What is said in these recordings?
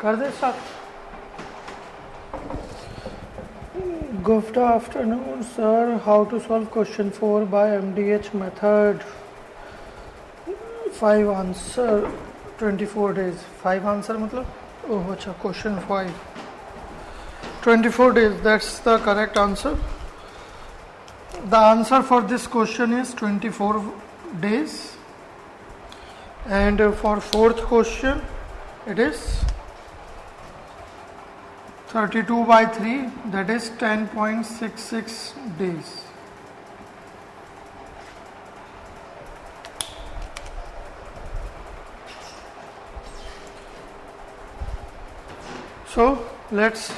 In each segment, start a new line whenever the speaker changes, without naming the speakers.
कर they start. Good afternoon, sir. How to solve question 4 by MDH method? 5 answer, 24 days. 5 answer मतलब? Oh, अच्छा, question 5. 24 days, that's the correct answer. The answer for this question is 24 days. And for fourth question, it is 32 by 3, that is 10.66 days. So let's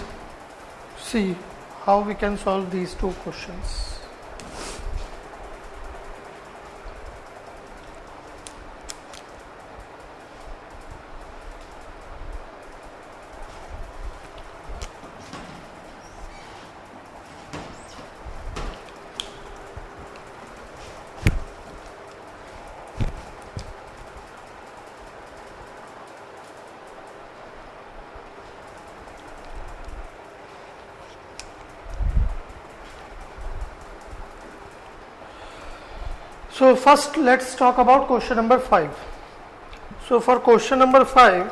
see how we can solve these two questions. So first let's talk about question number 5. So for question number 5,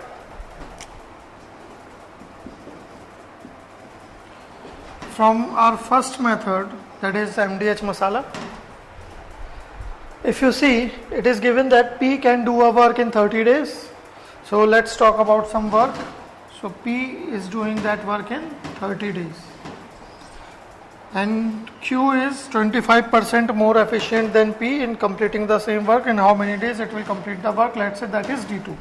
from our first method, that is MDH masala, if you see, it is given that P can do a work in 30 days. So let's talk about some work. So P is doing that work in 30 days. And Q is 25% more efficient than P in completing the same work. In how many days it will complete the work? Let's say that is D2.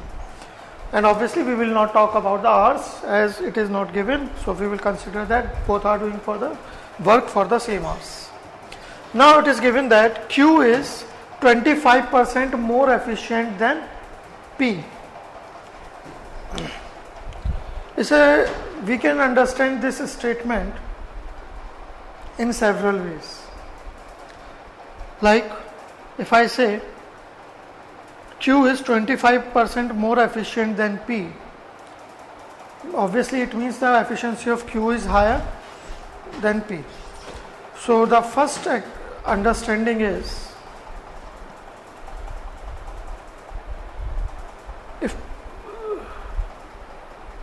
And obviously we will not talk about the hours as it is not given. So we will consider that both are doing for the work for the same hours. Now it is given that Q is 25% more efficient than P. We can understand this statement in several ways. Like if I say Q is 25% more efficient than P, obviously it means the efficiency of Q is higher than P. So the first understanding is,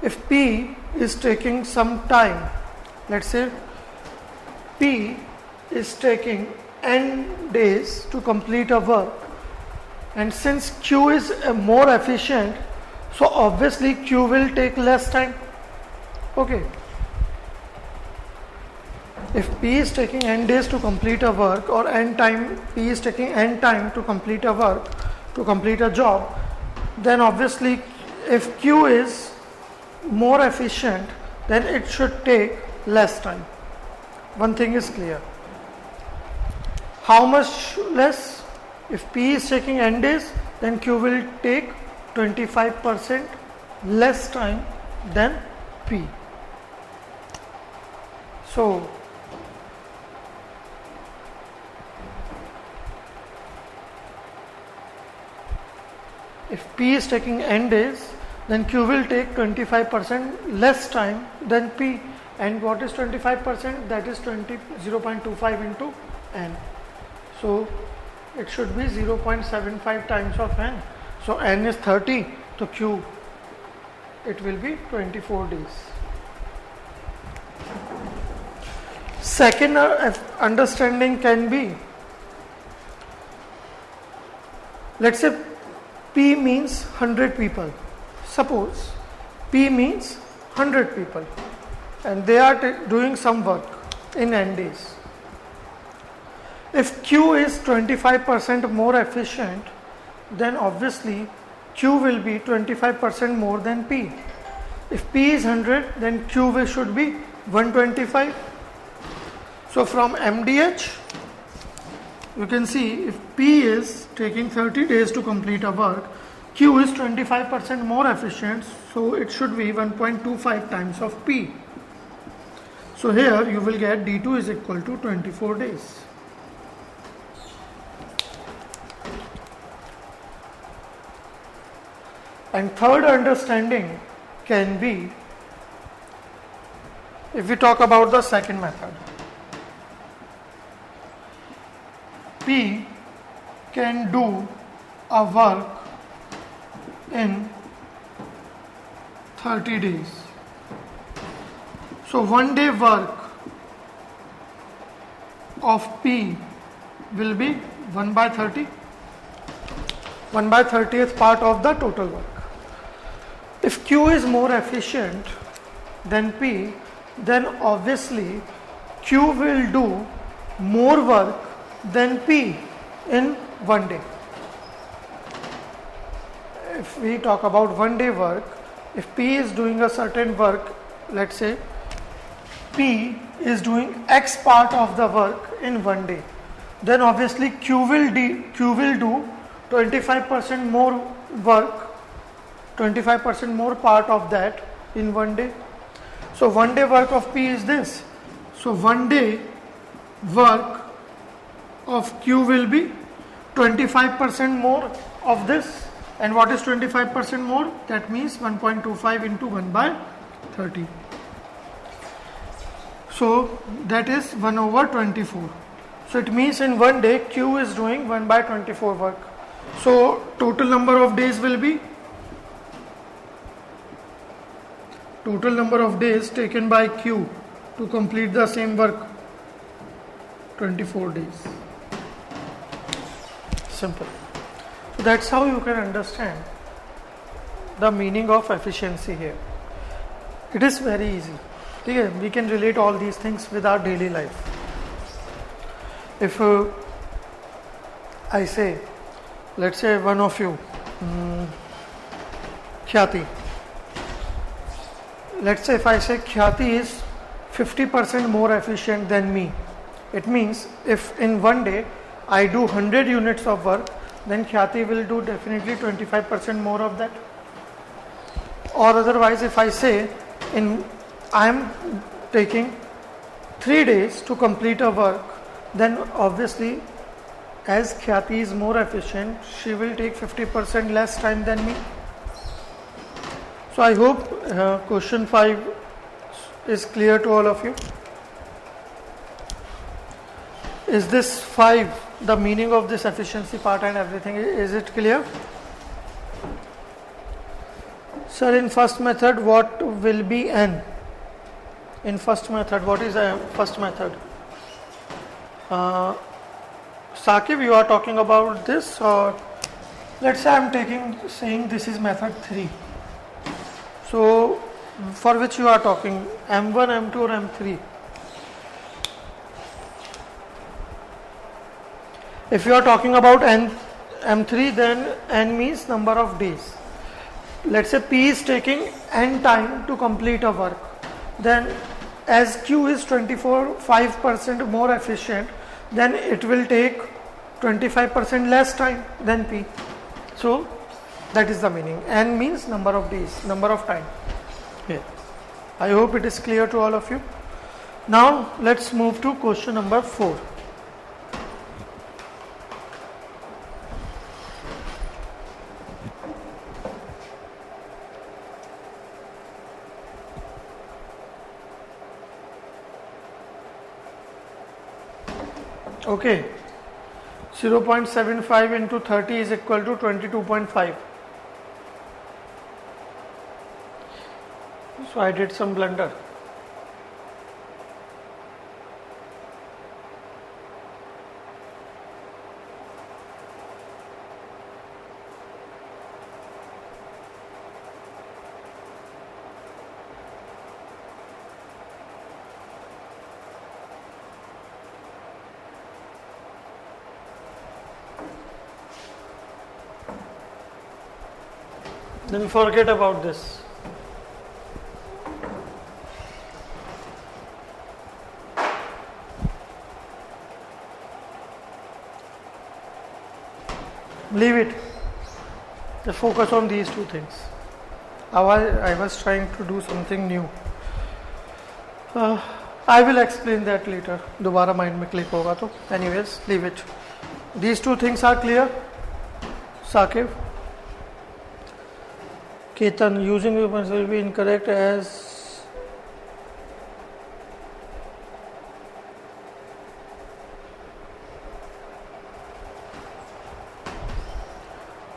if P is taking some time, let's say P is taking n days to complete a work, and since Q is more efficient, so obviously Q will take less time. Okay. If P is taking n days to complete a work, or P is taking n time to complete a work, to complete a job, then obviously if Q is more efficient, then it should take less time. One thing is clear. How much less? If P is taking n days, then Q will take 25% less time than P. So if P is taking n days, then Q will take 25% less time than P. And what is 25%? That is 0.25 into n. So it should be 0.75 times of n. So n is 30, so Q, it will be 24 days. Second understanding can be, let's say P means 100 people. Suppose P means 100 people and they are doing some work in n days. If Q is 25% more efficient, then obviously Q will be 25% more than P. If P is 100, then Q should be 125. So from MDH, you can see if P is taking 30 days to complete a work, Q is 25% more efficient, so it should be 1.25 times of P. So here you will get D2 is equal to 24 days. And third understanding can be, if we talk about the second method, P can do a work in 30 days. So 1 day work of P will be 1 by 30, 1 by 30th part of the total work. If Q is more efficient than P, then obviously Q will do more work than P in 1 day. If we talk about 1 day work, if P is doing a certain work, let's say P is doing X part of the work in 1 day, then obviously Q will do 25% more work, 25% more part of that in 1 day. So 1 day work of P is this. So 1 day work of Q will be 25% more of this. And what is 25% more? That means 1.25 into 1 by 30. So that is 1 over 24. So it means in 1 day Q is doing 1 by 24 work. So total number of days will be, total number of days taken by Q to complete the same work, 24 days. Simple. So that's how you can understand the meaning of efficiency here. It is very easy. Okay, we can relate all these things with our daily life. If I say, let's say one of you, Khyati. Let's say if I say Khyati is 50% more efficient than me, it means if in 1 day I do 100 units of work, then Khyati will do definitely 25% more of that. Or otherwise, if I say I am taking 3 days to complete a work, then obviously as Khyati is more efficient, she will take 50% less time than me. So I hope question 5 is clear to all of you. Is this 5 the meaning of this efficiency part and everything? Is it clear? Sir, in first method what will be N? In first method, what is first method? Saqib, you are talking about this, or let's say I am saying this is method 3. So for which you are talking, M1, M2 or M3? If you are talking about M3, then N means number of days. Let's say P is taking N time to complete a work. Then as Q is 5% more efficient, then it will take 25% less time than P. So that is the meaning. N means number of days, number of time. Yeah. I hope it is clear to all of you. Now let's move to question number 4. Okay, 0.75 into 30 is equal to 22.5. So I did some blunder. Then forget about this. Leave it. Just focus on these two things. I was trying to do something new. I will explain that later. दोबारा mind में click होगा तो. Anyways, leave it. These two things are clear. Saqib. Ketan, using weapons will be incorrect as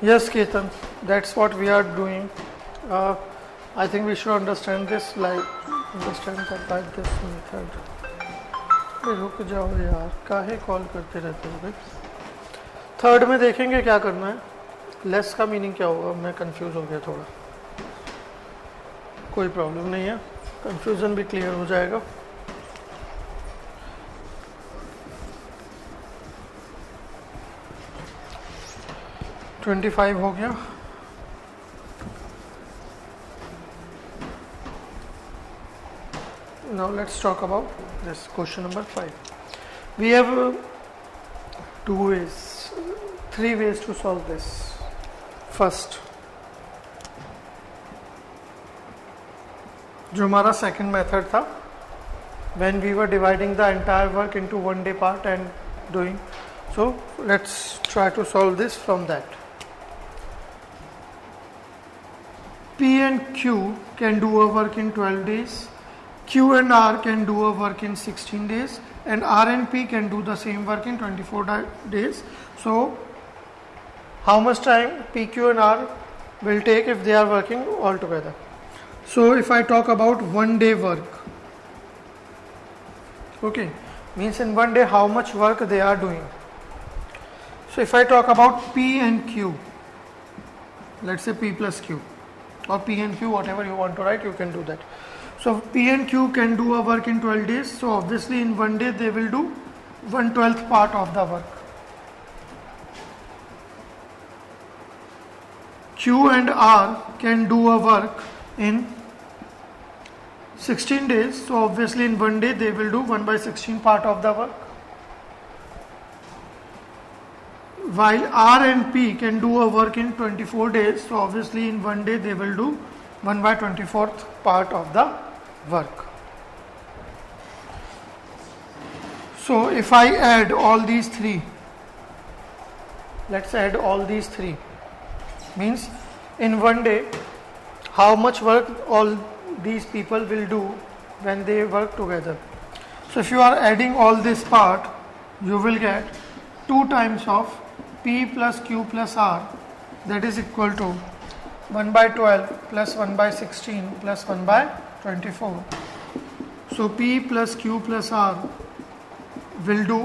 yes, Ketan, that's what we are doing. I think we should understand this that by this method. रुक जाओ यार, काहे call करते रहते हो भाई. Third में देखेंगे क्या करना है. लेस का मीनिंग क्या होगा, मैं कंफ्यूज हो गया थोड़ा. कोई प्रॉब्लम नहीं है, कंफ्यूजन भी क्लियर हो जाएगा. ट्वेंटी 25 हो गया. Now let's talk about this question number 5. We have three ways to solve this. First, जो हमारा second method था, when we were dividing the entire work into one day part and doing. So let's try to solve this from that. P and Q can do a work in 12 days. Q and R can do a work in 16 days, and R and P can do the same work in 24 days. So, how much time P, Q and R will take if they are working all together? So, if I talk about 1 day work, okay, means in 1 day how much work they are doing. So, if I talk about P and Q, let's say P plus Q, or P and Q, whatever you want to write, you can do that. So P and Q can do a work in 12 days. So obviously in 1 day they will do 1/12 part of the work. Q and R can do a work in 16 days. So obviously in 1 day they will do 1/16 part of the work. While R and P can do a work in 24 days. So obviously in 1 day they will do 1/24th part of the work. So if I add all these three, let's add all these three, means in 1 day how much work all these people will do when they work together. So if you are adding all this part, you will get 2 times of P plus Q plus R, that is equal to 1/12 plus 1/16 plus 1/24. So P plus Q plus R will do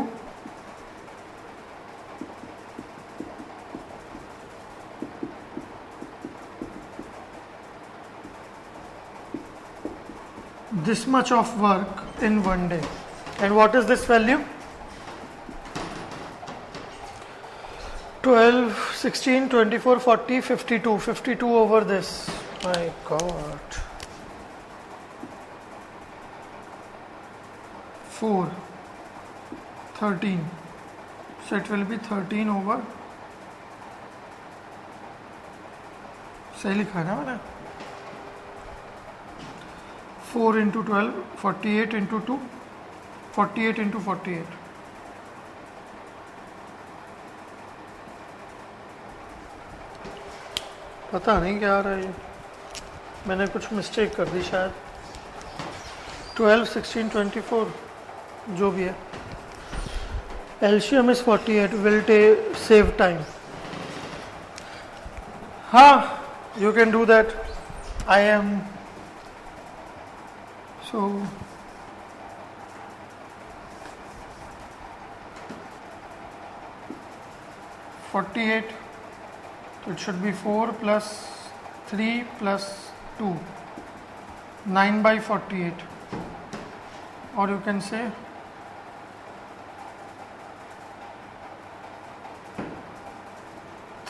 this much of work in 1 day. And what is this value? 12, 16, 24, 40, 52. 52 over this. My God. 4, 13. So it will be 13 over. सही लिखा है ना मैंने? 4 into 12, 48 into 2, 48 into 48. पता नहीं क्या आ रहा है ये, मैंने कुछ मिस्टेक कर दी शायद. 12, 16, 24 जो भी है. LCM is 48, will save time. हाँ, you can do that. I am so 48. So it should be 4 plus 3 plus 2, 9/48, or you can say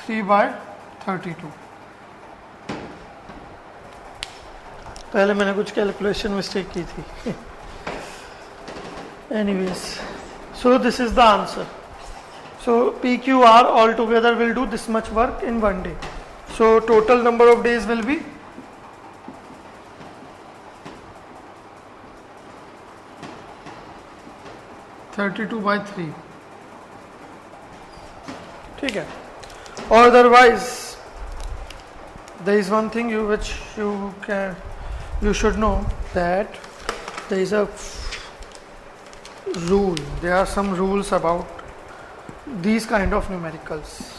3/32. पहले मैंने कुछ कैलकुलेशन मिस्टेक की थी. Anyways, so this is the answer. So PQR all together will do this much work in 1 day. So total number of days will be 32/3. ठीक है. Or otherwise there is one thing which you should know, that there is a rule. There are some rules about these kind of numericals.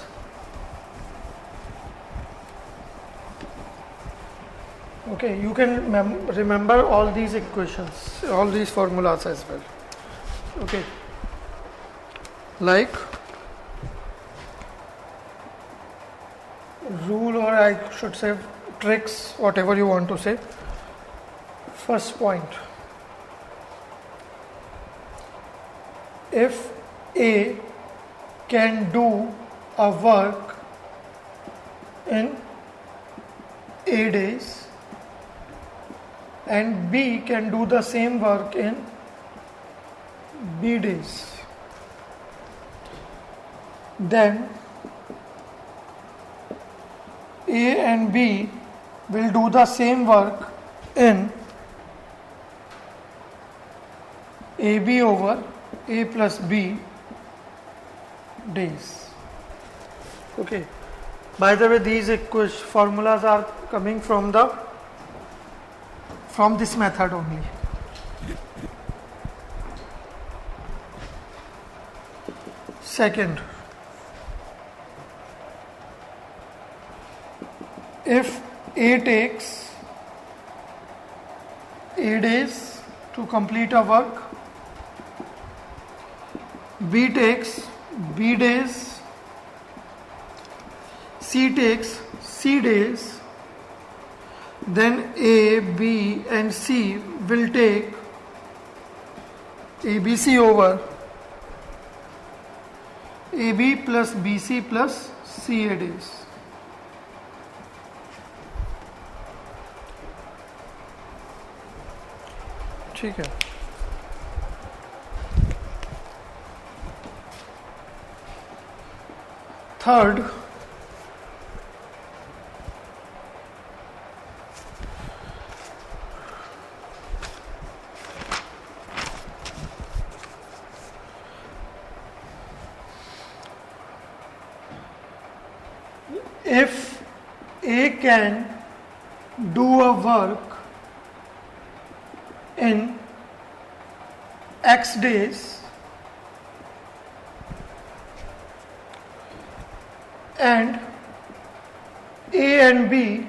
Okay, you can remember all these equations, all these formulas as well. Okay, like rule, or I should say tricks, whatever you want to say. First point, if A can do a work in A days and B can do the same work in B days, then A and B will do the same work in AB over A plus B days. Okay. By the way, these formulas are coming from this method only. Second, if A takes A days to complete a work, B takes B days, C takes C days, then A, B and C will take ABC over AB plus BC plus CA days. ठीक है. Third, if A can do a work in X days and A and B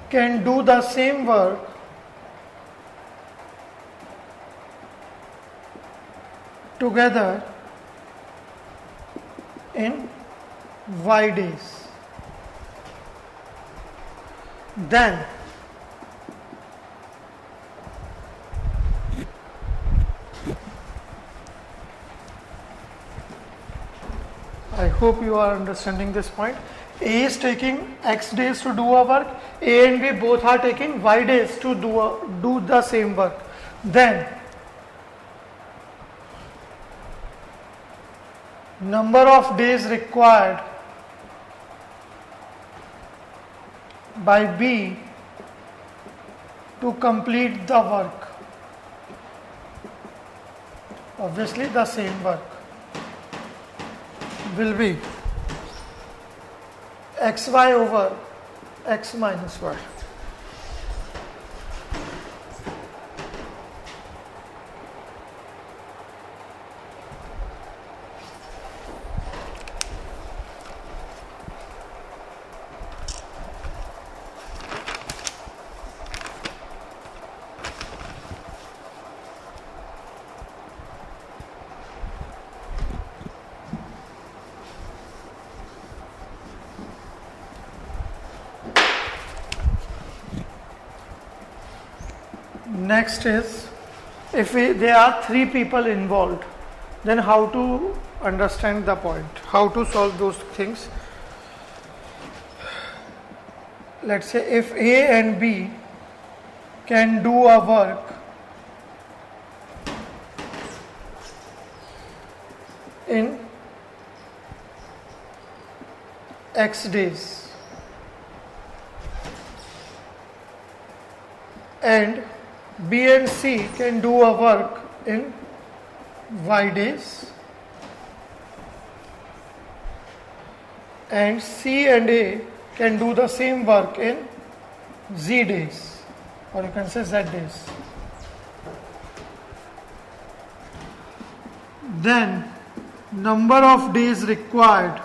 can do the same work together in Y days, then I hope you are understanding this point. A is taking X days to do a work, A and B both are taking Y days to do the same work. Then number of days required by B to complete the work, obviously the same work, will be xy over x minus y. Next is, if there are three people involved, then how to understand the point, how to solve those things. Let's say if A and B can do a work in X days and B and C can do a work in Y days and C and A can do the same work in Z days, or you can say Z days. Then number of days required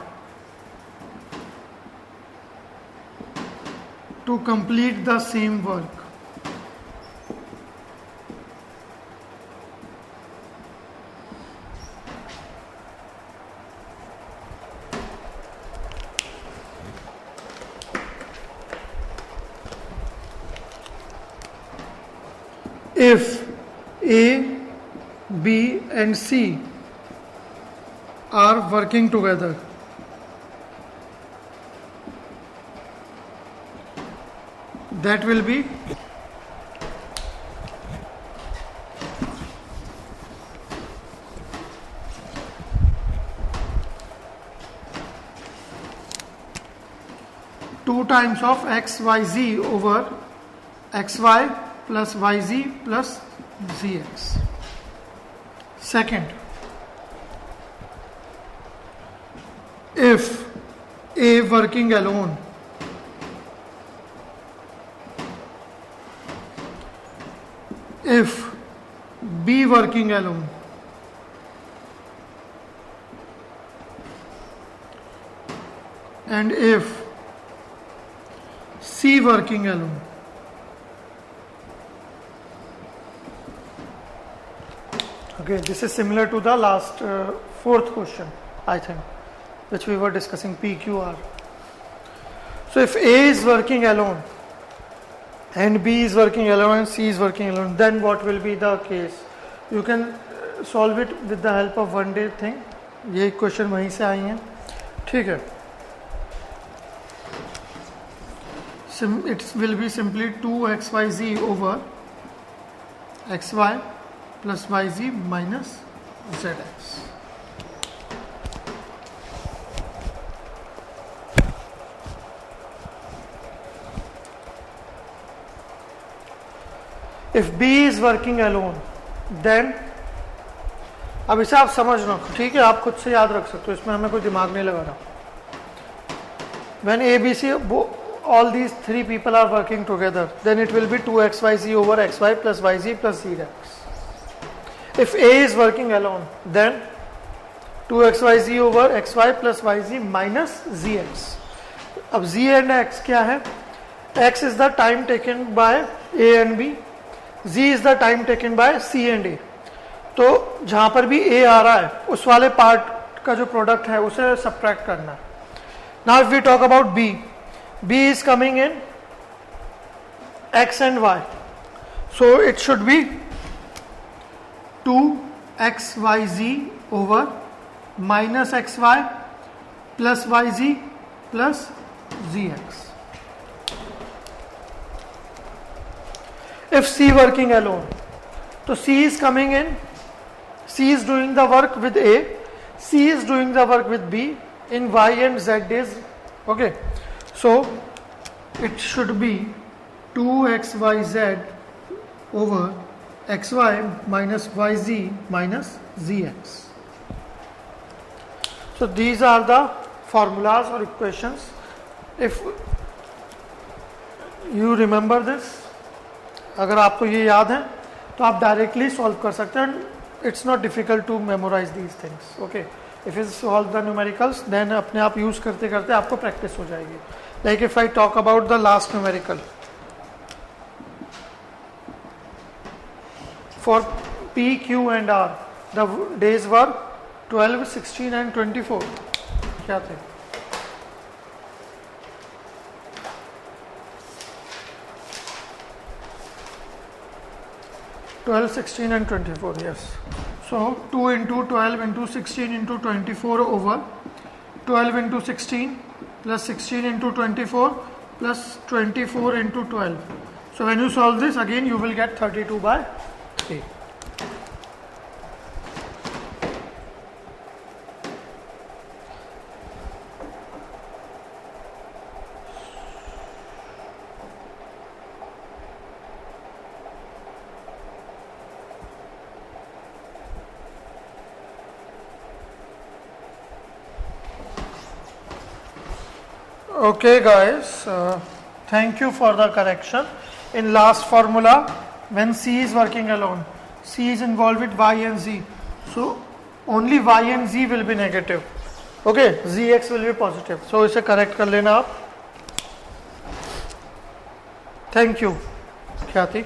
to complete the same work. If A, B and C are working together, that will be two times of xyz over xy plus yz plus zx. Second, if A working alone if B working alone and if C working alone, okay, this is similar to the last fourth question, I think, which we were discussing, PQR. So if A is working alone and B is working alone and C is working alone, then what will be the case? You can solve it with the help of one day thing. ये question वहीं से आई हैं, ठीक है. It will be simply 2xyz over xy plus yz minus zx. If B is working alone, then अब इसे आप समझ लो, ठीक है, आप खुद से याद रख सकते हो, इसमें हमें कोई दिमाग नहीं लगाना. When A, B, C, all these three people are working together, then it will be 2xyz over xy plus yz plus zx. If A is working alone, then 2xyz over xy plus yz minus zx. अब z and x क्या है? X is the time taken by A and B, z is the time taken by C and A. तो जहां पर भी A आ रहा है उस वाले पार्ट का जो प्रोडक्ट है उसे सब्ट्रैक्ट करना है. Now if we talk about B, B is coming in x and y, so it should be 2xyz over minus xy plus yz plus zx. If C working alone, so C is coming in, C is doing the work with A, C is doing the work with B in y and z days. Okay, so it should be 2xyz over xy minus yz minus zx. So these are the formulas or equations. If you remember this, अगर आपको ये याद है तो आप directly solve कर सकते हैं. It's not difficult to memorise these things. Okay, if you solve the numericals then अपने आप यूज करते करते आपको प्रैक्टिस हो जाएगी. Like if I talk about the last numerical for P, Q and R, the days were 12, 16 and 24. क्या थे? Twelve, 16 and 24, yes. So 2 into 12 into 16 into 24 over 12 into 16 plus 16 into 24 plus 24 into 12. So when you solve this again you will get 32 by 3. Okay guys, thank you for the correction. In last formula, when C is working alone, C is involved with Y and Z. So only Y and Z will be negative. Okay, Zx will be positive. So इसे correct कर लेना आप. Thank you, Khyati.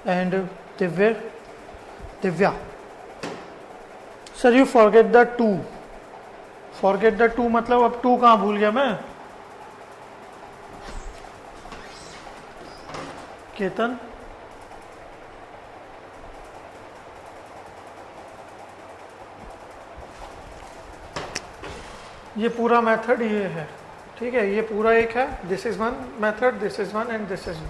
And Divya. Sir, you forget the 2. Forget the 2 मतलब अब 2 कहाँ भूल गया मैं? केतन, ये पूरा मेथड ये है, ठीक है, ये पूरा एक है. This is one method, this is one and this is one.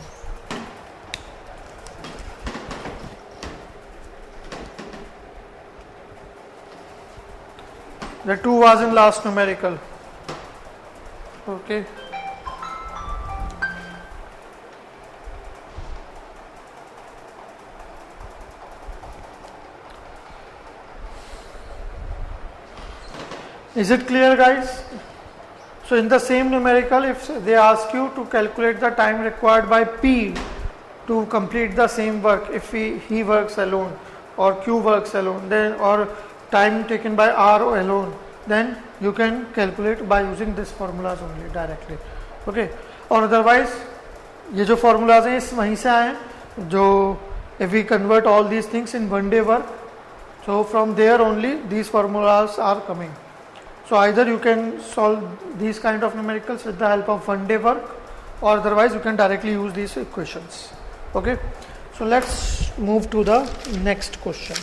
The 2 was in last numerical. Okay. Is it clear, guys? So in the same numerical, if they ask you to calculate the time required by P to complete the same work, if he works alone or Q works alone, then or time taken by R alone, then you can calculate by using this formulas only directly. Okay. और otherwise ये जो formulas हैं इस वहीं से आए हैं, जो if we convert all these things in one day work, so from there only these formulas are coming. So either you can solve these kind of numericals with the help of one day work, or otherwise you can directly use these equations. Okay. So let's move to the next question.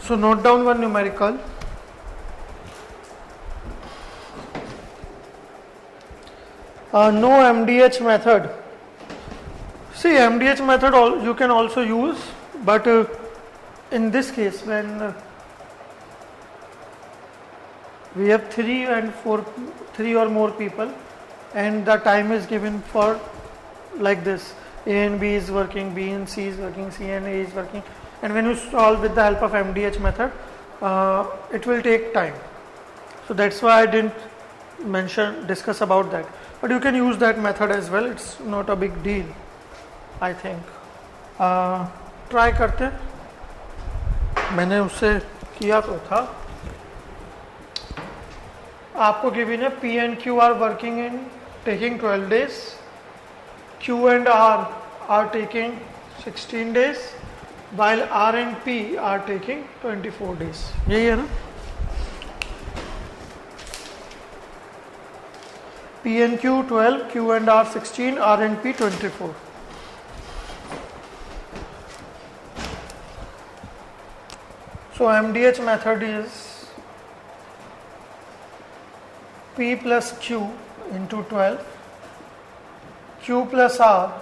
So note down one numerical. No MDH method. See, MDH method you can also use, but in this case when we have 3 or more people and the time is given for like this, A and B is working, B and C is working, C and A is working, and when you solve with the help of MDH method, it will take time. So that's why I didn't discuss about that, but you can use that method as well. It's not a big deal, I think. Try करते हैं. मैंने उससे किया तो था. आपको given है P and Q are working in taking 12 days, Q and R are taking 16 days, while R and P are taking 24 days. यही है ना? P and Q 12, Q and R 16, R and P 24. So MDH method is P plus Q into 12, Q plus R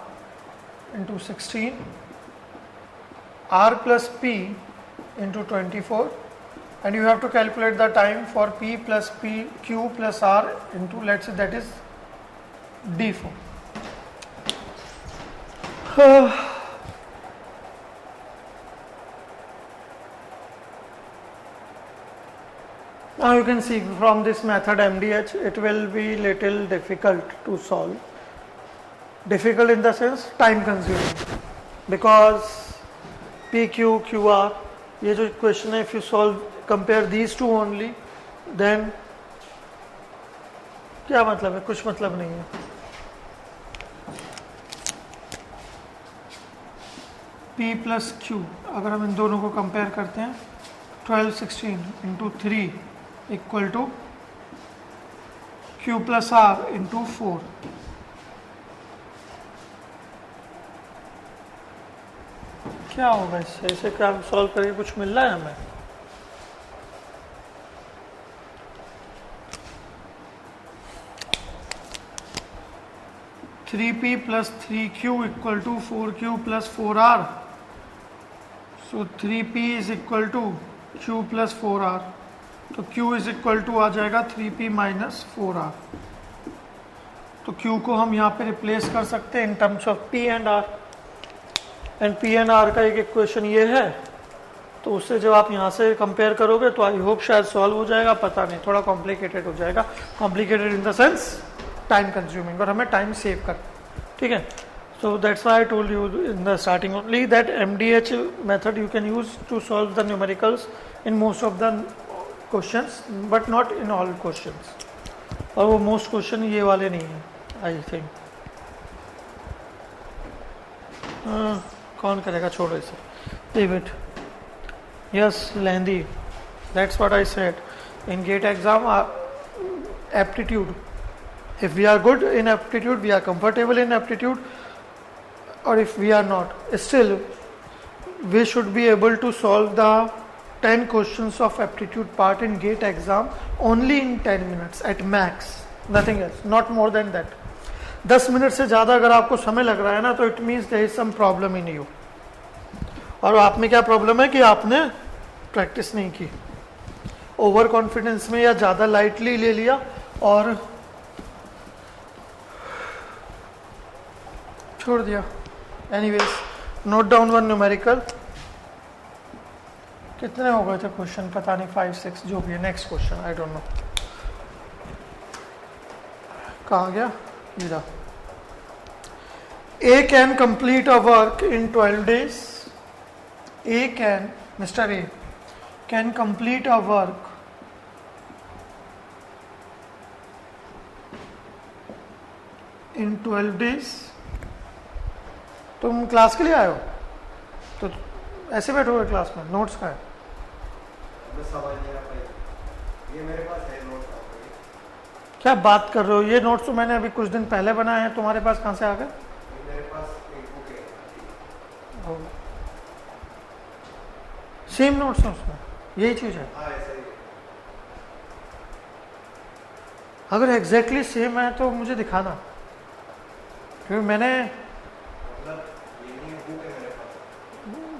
into 16, R plus P into 24, and you have to calculate the time for P plus P, Q plus R into, let's say, that is D4. Now you can see from this method MDH, it will be little difficult to solve. Difficult in the sense time consuming, because PQ, QR, ये जो equation है, if you solve, compare these two only, then क्या मतलब है? कुछ मतलब नहीं है. P plus Q, अगर हम इन दोनों को compare करते हैं, 12, 16 into 3 equal to Q plus R into 4। क्या होगा इससे? इसे क्या सॉल्व करके कुछ मिल रहा है हमें? Three P plus 3q equal to 4q plus 4r। So 3p is equal to q plus 4r। तो q इज इक्वल टू आ जाएगा 3p माइनस 4r। तो q को हम यहाँ पे रिप्लेस कर सकते हैं in terms of p and r। And p and r का एक इक्वेशन ये है, तो उससे जब आप यहाँ से कंपेयर करोगे तो आई होप शायद सॉल्व हो जाएगा, पता नहीं, थोड़ा कॉम्प्लिकेटेड हो जाएगा। Complicated in the sense time consuming, और हमें टाइम सेव कर, ठीक है। So that's why I told you in the starting only that MDH method you can use to solve the numericals in most of the questions, but not in all questions. और वो most question ये वाले नहीं है I think. कौन करेगा, छोड़ो इसे, leave it. Yes lengthy, that's what I said in GATE exam aptitude. If we are good in aptitude, we are comfortable in aptitude, or if we are not, still we should be able to solve the 10 questions of aptitude part in GATE exam only in 10 minutes at max, nothing else, not more than that. 10 minute से ज़्यादा अगर आपको समय लग रहा है ना, तो it means there is some problem in you. और आप में क्या प्रॉब्लम है कि आपने प्रैक्टिस नहीं की, ओवर कॉन्फिडेंस में या ज़्यादा लाइटली ले लिया और छोड़ दिया। Anyways, note down one numerical. कितने हो गए थे क्वेश्चन, पता नहीं, 5 6 जो भी है। Next question I don't know कहाँ गया, ये रहा। A can complete a work in 12 days. Mr. A can complete a work in 12 days. तुम क्लास के लिए आए हो तो ऐसे बैठोगे क्लास में, नोट्स का है?
ये मेरे पास है नोट्स।
क्या बात कर रहे हो? ये नोट्स तो मैंने अभी कुछ दिन पहले बनाए हैं, तुम्हारे पास कहाँ से आ गए?
मेरे पास एक बुक है।
सेम नोट्स है उसमें, यही चीज है?
हाँ ऐसा ही है।
अगर एग्जैक्टली सेम है तो मुझे दिखाना, क्योंकि मैंने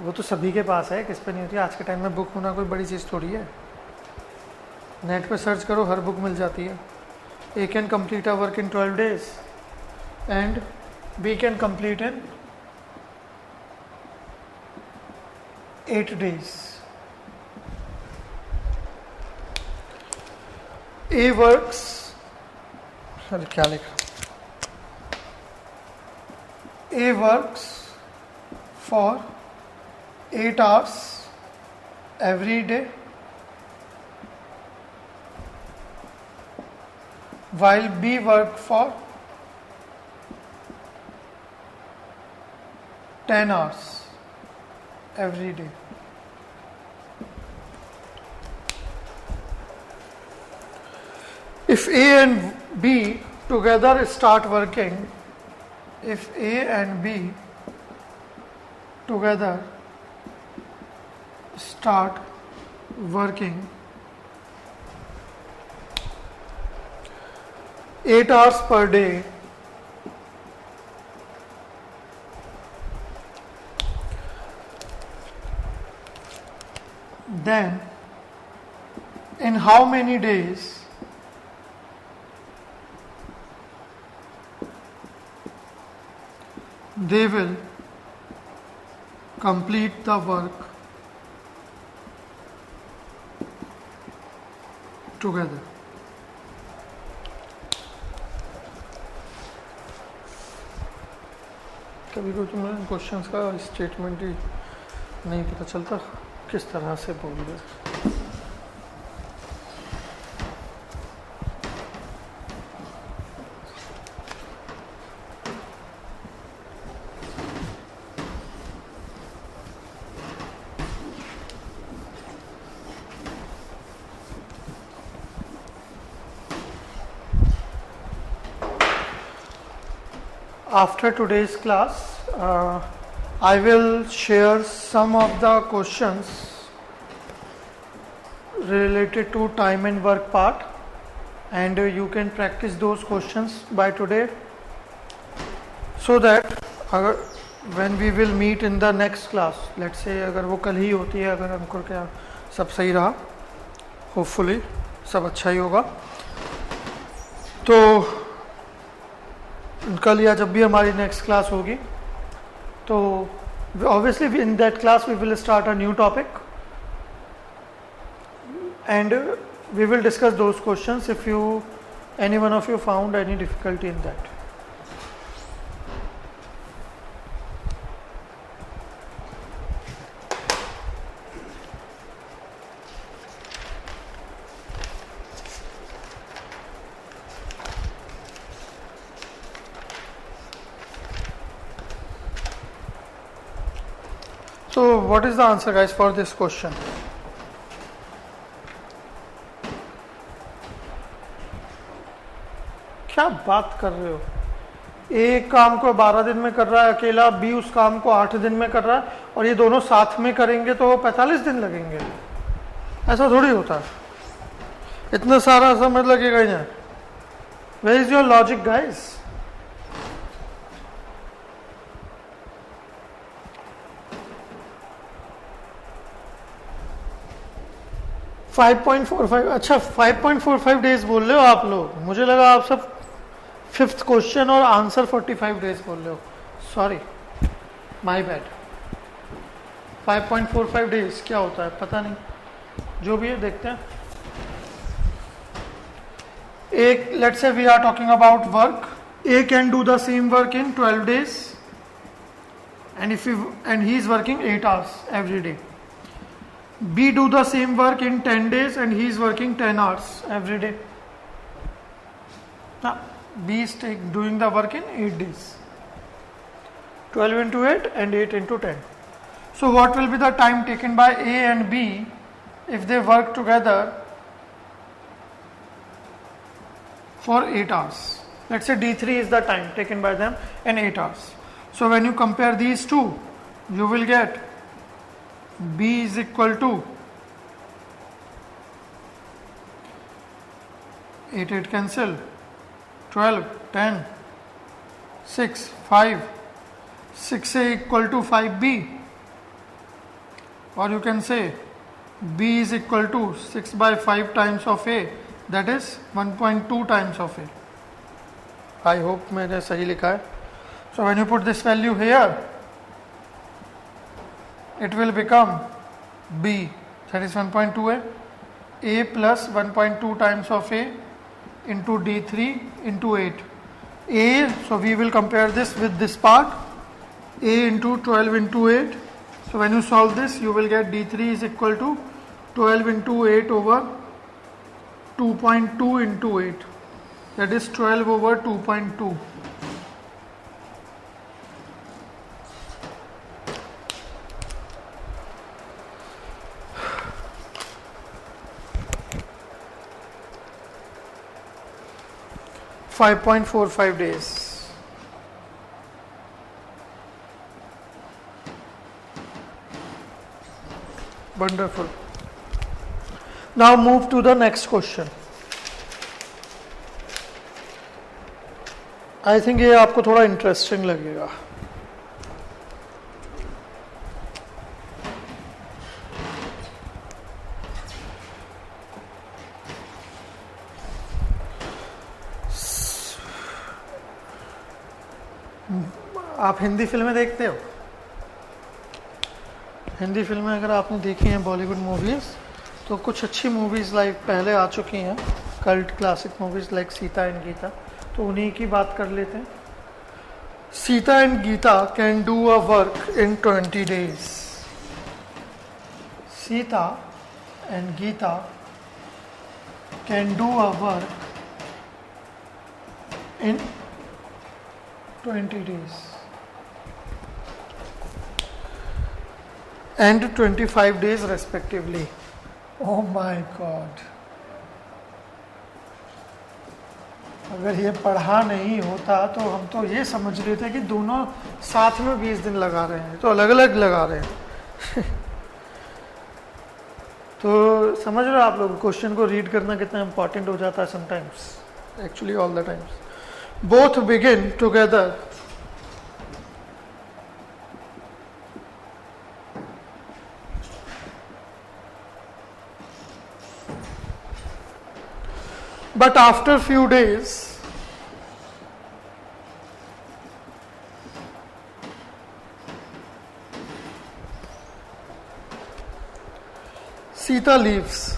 वो तो सभी के पास है, किस पे नहीं होती आज के टाइम में। बुक होना कोई बड़ी चीज़ थोड़ी है, नेट पे सर्च करो हर बुक मिल जाती है। A can complete a work in 12 days and B can complete in 8 days. A works, अरे क्या लिखा, A works for 8 hours every day while B work for 10 hours every day. If A and B together start working, if A and B together start working 8 hours per day, then in how many days they will complete the work together. कभी कभी तुम्हें questions का statement ही नहीं पता चलता किस तरह से बोल रहे। after today's class, I will share some of the questions related to time and work part, and you can practice those questions by today, so that when we will meet in the next class, let's say अगर वो कल ही होती है, अगर हमको क्या सब सही रहा, होपफुली सब अच्छा ही होगा, तो कल या जब भी हमारी नेक्स्ट क्लास होगी, तो obviously in that class we will start a new topic and we will discuss those questions if any one of you found any difficulty in that. So what is the answer, guys, for this question? क्या बात कर रहे हो? एक काम को 12 दिन में कर रहा है अकेला, बी उस काम को 8 दिन में कर रहा है, और ये दोनों साथ में करेंगे तो 45 दिन लगेंगे। ऐसा थोड़ी होता है, इतना सारा समय लगेगा ही नहीं। Where is your logic, guys? अच्छा 5.45 डेज बोल रहे हो आप लोग, मुझे लगा आप सब 5th क्वेश्चन और आंसर 45 डेज बोल रहे हो। Sorry, my bad. 5.45 डेज क्या होता है पता नहीं, जो भी है देखते हैं। एक, let's say we are talking about work, A can do the same work in 12 days and he is working 8 hours every day. B do the same work in 10 days and he is working 10 hours every day. Now, B is doing the work in 8 days. 12 into 8 and 8 into 10. So what will be the time taken by A and B if they work together for 8 hours? Let's say D3 is the time taken by them in 8 hours. So when you compare these two, you will get B is equal to 8 8 cancel, 12 10 6 5, 6A equal to 5B, or you can say B is equal to 6 by 5 times of A, that is 1.2 times of A. I hope मैंने सही लिखा है. So when you put this value here, it will become B, that is 1.2A, A plus 1.2 times of A into D3 into 8. A, so we will compare this with this part, A into 12 into 8. So when you solve this, you will get D3 is equal to 12 into 8 over 2.2 into 8. That is 12 over 2.2. $5.45 days. Wonderful. Now move to the next question. I think ये आपको थोड़ा interesting लगेगा. आप हिंदी फिल्में देखते हो? हिंदी फिल्में अगर आपने देखी हैं बॉलीवुड मूवीज़, तो कुछ अच्छी मूवीज़ लाइक पहले आ चुकी हैं, cult classic movies like Sita and Geeta, तो उन्हीं की बात कर लेते हैं. Sita and Geeta can do a work in 20 days. Sita and Geeta can do a work in 20 days. And 25 days respectively. Oh my God. अगर ये पढ़ा नहीं होता तो हम तो ये समझ रहे थे कि दोनों साथ में 20 दिन लगा रहे हैं, तो अलग अलग लगा रहे हैं। तो समझ रहे हो आप लोग, क्वेश्चन को रीड करना कितना इंपॉर्टेंट हो जाता है sometimes, actually all the times. Both begin together but after few days Sita leaves.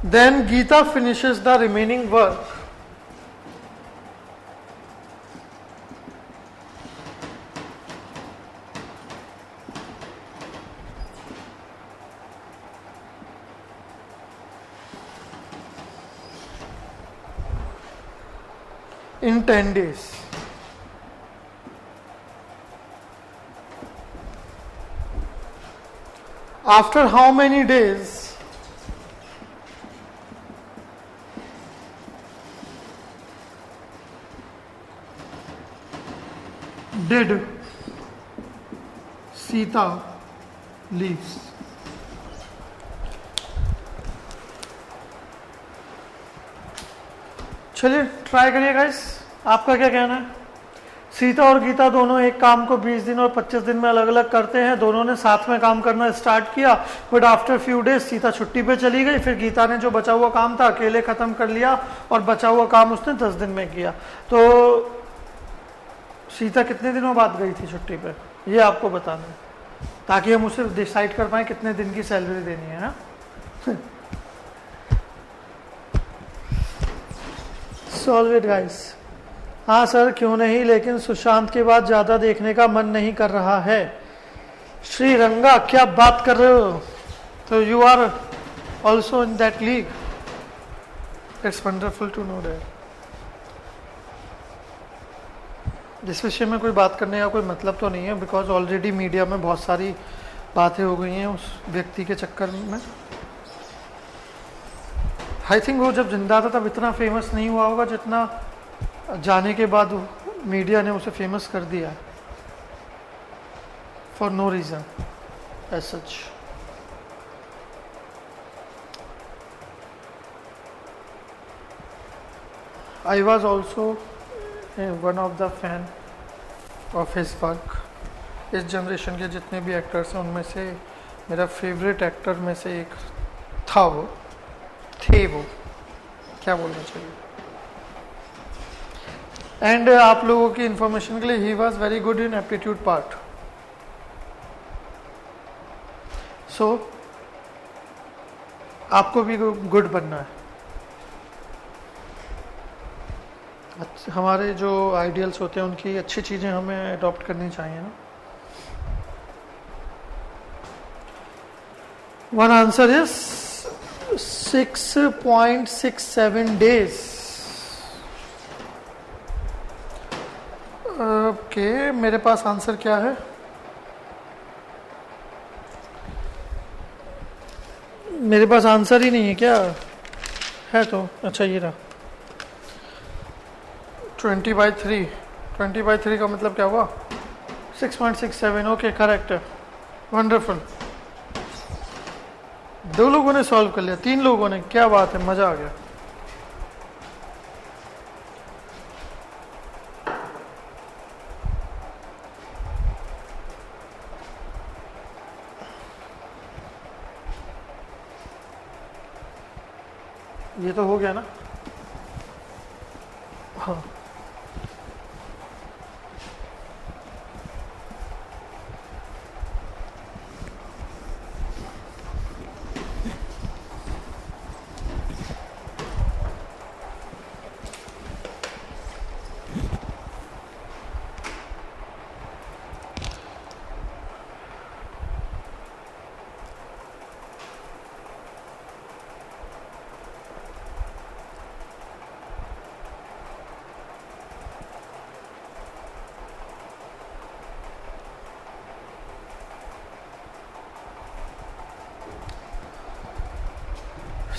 Then Geeta finishes the remaining work. In 10 days. After how many days did Sita leaves? चलिए try करिए guys, आपका क्या कहना है? सीता और गीता दोनों एक काम को 20 दिन और 25 दिन में अलग अलग करते हैं। दोनों ने साथ में काम करना स्टार्ट किया, but after few days Sita छुट्टी पे चली गई। फिर गीता ने जो बचा हुआ काम था अकेले खत्म कर लिया और बचा हुआ काम उसने 10 दिन में किया। तो सीता कितने दिनों बाद गई थी छुट्टी पे, ये आपको बताना है, ताकि हम उसे डिसाइड कर पाए कितने दिन की सैलरी देनी है ना। Solve it guys. हाँ सर क्यों नहीं, लेकिन सुशांत के बाद ज्यादा देखने का मन नहीं कर रहा है। श्रीरंगा क्या बात कर रहे हो? तो you are also in that league. It's wonderful to know that. जिस विषय में कोई बात करने का कोई मतलब तो नहीं है, बिकॉज ऑलरेडी मीडिया में बहुत सारी बातें हो गई हैं उस व्यक्ति के चक्कर में। आई थिंक वो जब जिंदा था तब इतना फेमस नहीं हुआ होगा जितना जाने के बाद मीडिया ने उसे फेमस कर दिया, for no reason as such. I was also one of the fan of his work. इस जनरेशन के जितने भी एक्टर्स हैं उनमें से मेरा फेवरेट एक्टर में से एक था, वो क्या बोलना चाहिए। एंड आप लोगों की इंफॉर्मेशन के लिए ही was very good in aptitude part. So आपको भी गुड बनना है। हमारे जो आइडियल्स होते हैं उनकी अच्छी चीजें हमें अडॉप्ट करनी चाहिए ना। One answer is 6.67 days. Okay मेरे पास आंसर क्या है? मेरे पास आंसर ही नहीं है क्या? है तो अच्छा ये रहा 20/3। 20/3 का मतलब क्या हुआ? 6.67। ओके करेक्ट है, वंडरफुल। 2 लोगों ने सॉल्व कर लिया, 3 लोगों ने, क्या बात है, मजा आ गया। ये तो हो गया ना। हाँ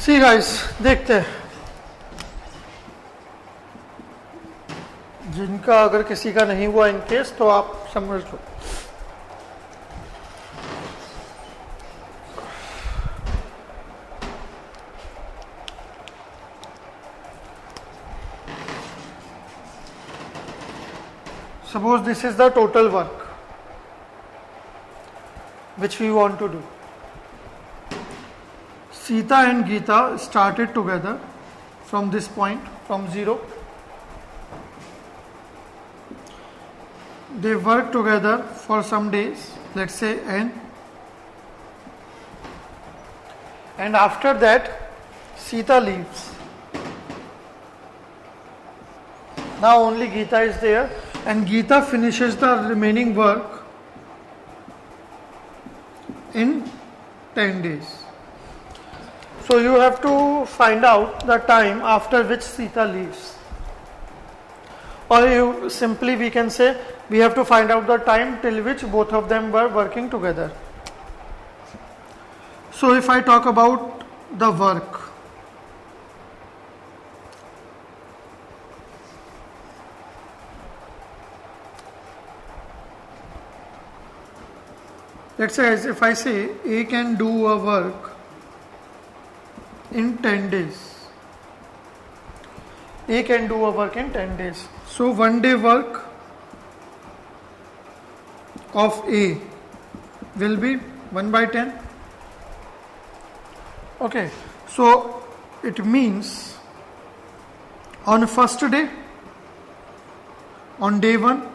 सी गाइस, देखते हैं जिनका अगर किसी का नहीं हुआ इन केस तो आप समझ लो. Suppose this is the total work which we want to do. Sita and Geeta started together from this point, from 0. They worked together for some days, let's say n. And after that, Sita leaves. Now only Geeta is there, and Geeta finishes the remaining work in 10 days. So you have to find out the time after which Sita leaves. Or you simply we can say we have to find out the time till which both of them were working together. So if I talk about the work, let's say as if I say A can do a work in 10 days. A can do a work in 10 days. So 1 day work of A will be 1 by 10. Okay, so it means on first day, on day 1,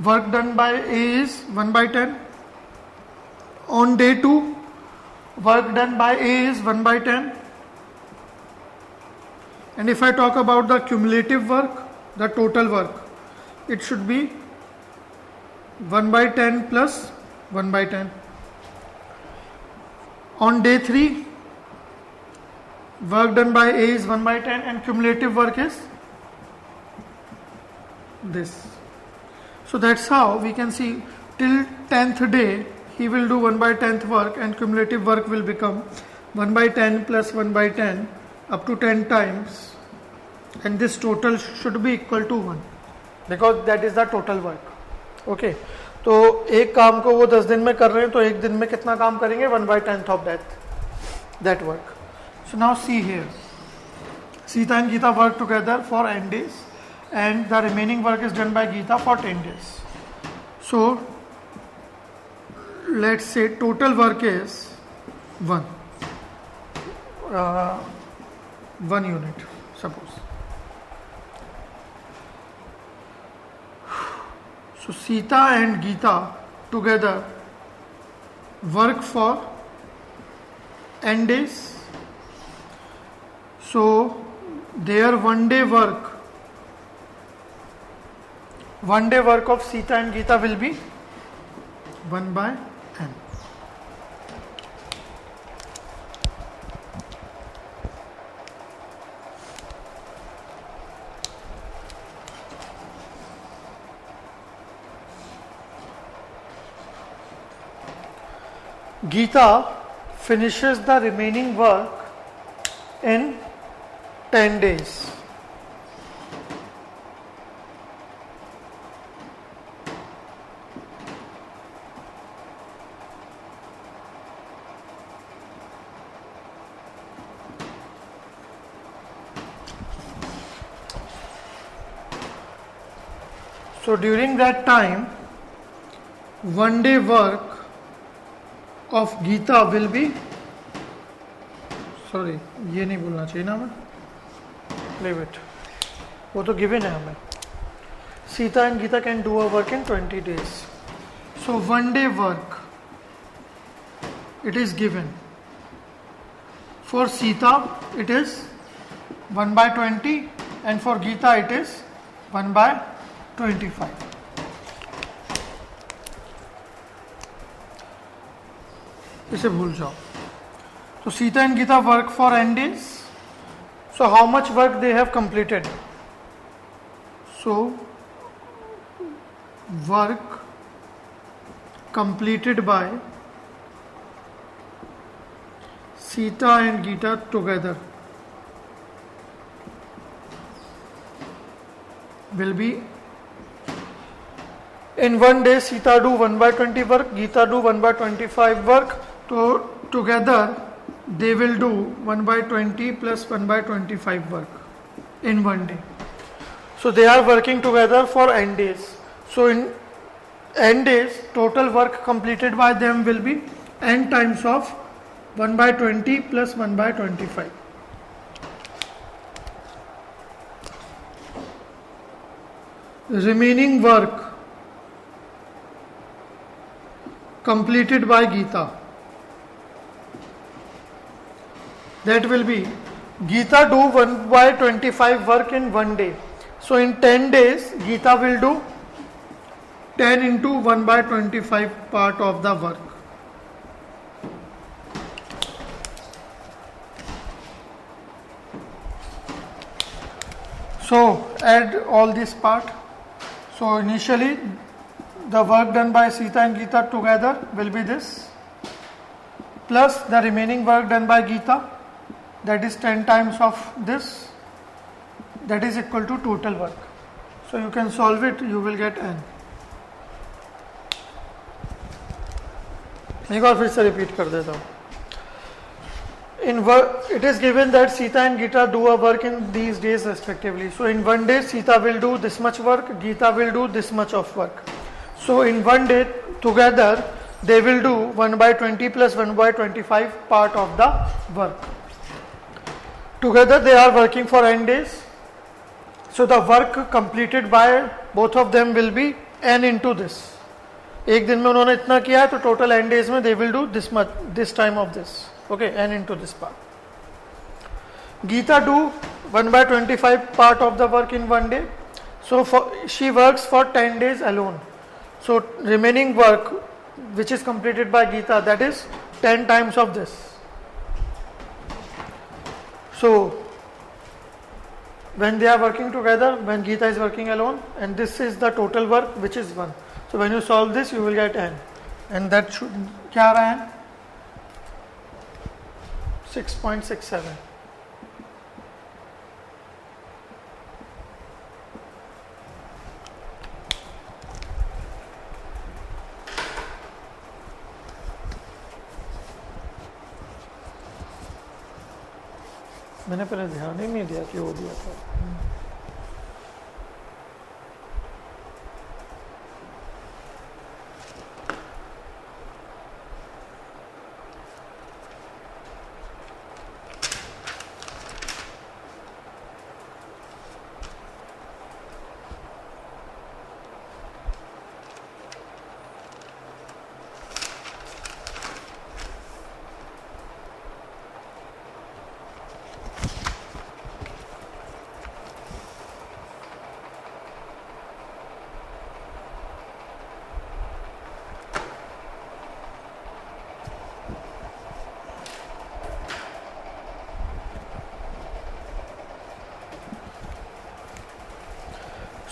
work done by A is 1 by 10. On day 2, work done by A is 1 by 10. And if I talk about the cumulative work, the total work, it should be 1 by 10 plus 1 by 10. On day 3, work done by A is 1 by 10 and cumulative work is this. So that's how we can see till 10th day he will do 1 by 10th work and cumulative work will become 1 by 10 plus 1 by 10 up to 10 times, and this total should be equal to 1 because that is the total work. Okay, तो एक काम को वो 10 दिन में कर रहे हैं तो एक दिन में कितना काम करेंगे 1 by 10th of that work. So now see here, Sita and Geeta work together for n days and the remaining work is done by Geeta for 10 days. So let's say total work is 1 unit, suppose. So Sita and Geeta together work for n days. So their 1 day work of Sita and Geeta will be 1 by n. Geeta finishes the remaining work in 10 days. So during that time, 1 day work of Geeta will be, sorry, ये नहीं बोलना चाहिए ना हमें, leave it, वो तो given है हमें. Sita and Geeta can do a work in 20 days. So 1 day work, it is given. For Sita it is 1 by 20 and for Geeta it is 1 by 25. इसे भूल जाओ. So Sita and Geeta work for n days. So how much work they have completed? So work completed by Sita and Gita together will be, in one day Sita do 1/20 work, Gita do 1/25 work, so together they will do 1/20 plus 1/25 work in one day. So they are working together for n days. So in n days, total work completed by them will be n times of 1/20 plus 1/25. Remaining work completed by Gita, that will be, Gita do 1/25 work in one day. So in 10 days, Gita will do 10 into 1/25 part of the work. So add all this part. So initially the work done by Sita and Gita together will be this, plus the remaining work done by Gita, that is 10 times of this, that is equal to total work. So you can solve it, you will get n. एक बार फिर से repeat कर देता हूँ. In work, it is given that Sita and Gita do a work in these days respectively. So in one day, Sita will do this much work, Gita will do this much of work. So in one day, together, they will do 1/20 plus 1/25 part of the work. Together they are working for n days. So the work completed by both of them will be n into this. एक दिन में उन्होंने इतना किया है, तो total n days में they will do this much, this time of this. Okay, n into this part. Gita do 1/25 part of the work in one day. So she works for 10 days alone. So remaining work which is completed by Gita, that is 10 times of this. So when they are working together, when Gita is working alone, and this is the total work which is 1. So when you solve this, you will get n, and that should, क्या आ रहा है, 6.67. मैंने पहले ध्यान ही नहीं दिया कि वो दिया था.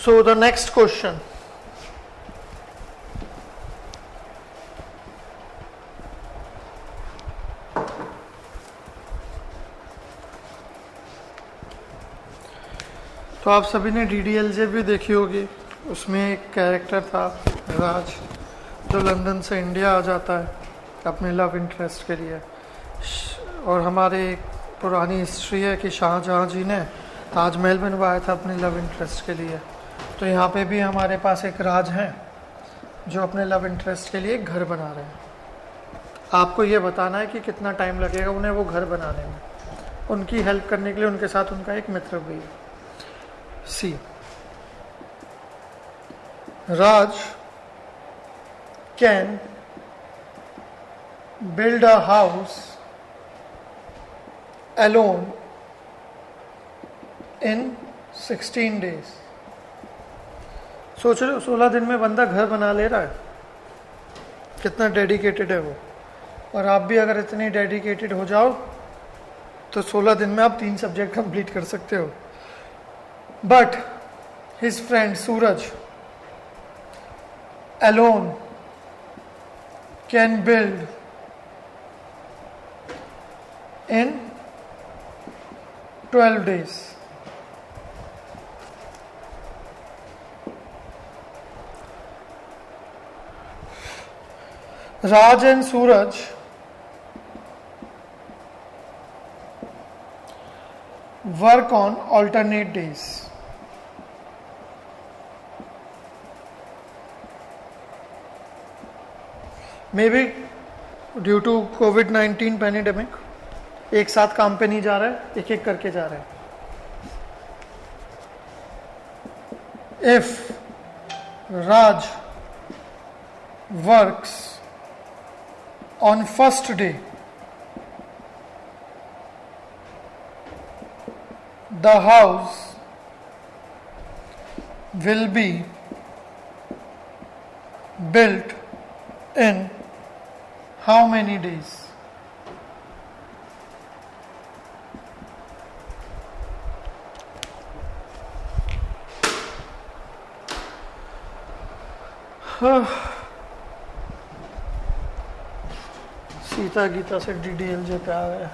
So the next question. तो आप सभी ने DDLJ भी देखी होगी. उसमें एक कैरेक्टर था राज, जो लंदन से इंडिया आ जाता है अपने लव इंटरेस्ट के लिए. और हमारे एक पुरानी हिस्ट्री है कि शाहजहां जी ने ताजमहल बनवाया था अपने लव इंटरेस्ट के लिए. तो यहाँ पे भी हमारे पास एक राज हैं जो अपने लव इंटरेस्ट के लिए एक घर बना रहे हैं. आपको ये बताना है कि कितना टाइम लगेगा उन्हें वो घर बनाने में. उनकी हेल्प करने के लिए उनके साथ उनका एक मित्र भी है. सी, राज can build a house alone in 16 days. सोच रहे हो 16 दिन में बंदा घर बना ले रहा है, कितना डेडिकेटेड है वो. और आप भी अगर इतनी डेडिकेटेड हो जाओ तो 16 दिन में आप 3 सब्जेक्ट कंप्लीट कर सकते हो. But his friend Suraj alone can build in 12 days. Raj and Suraj work on alternate days. Maybe due to COVID-19 pandemic, एक साथ काम पे नहीं जा रहा है, एक एक करके जा रहा है. If Raj works on first day, the house will be built in how many days? Sita Gita से DDLJ पे आ गए.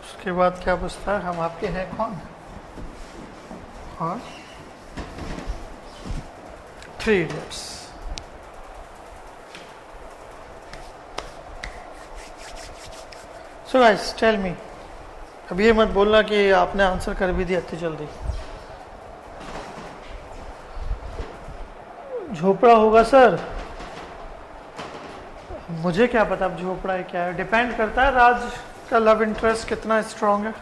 उसके बाद क्या पूछता है, हम आपके हैं कौन? हाँ, 3 idiots. So guys, tell me. अब ये मत बोलना कि आपने आंसर कर भी दिया इतनी जल्दी. झोपड़ा होगा सर. मुझे क्या पता अब झोपड़ा है क्या है. डिपेंड करता है राज का लव इंटरेस्ट कितना स्ट्रांग है.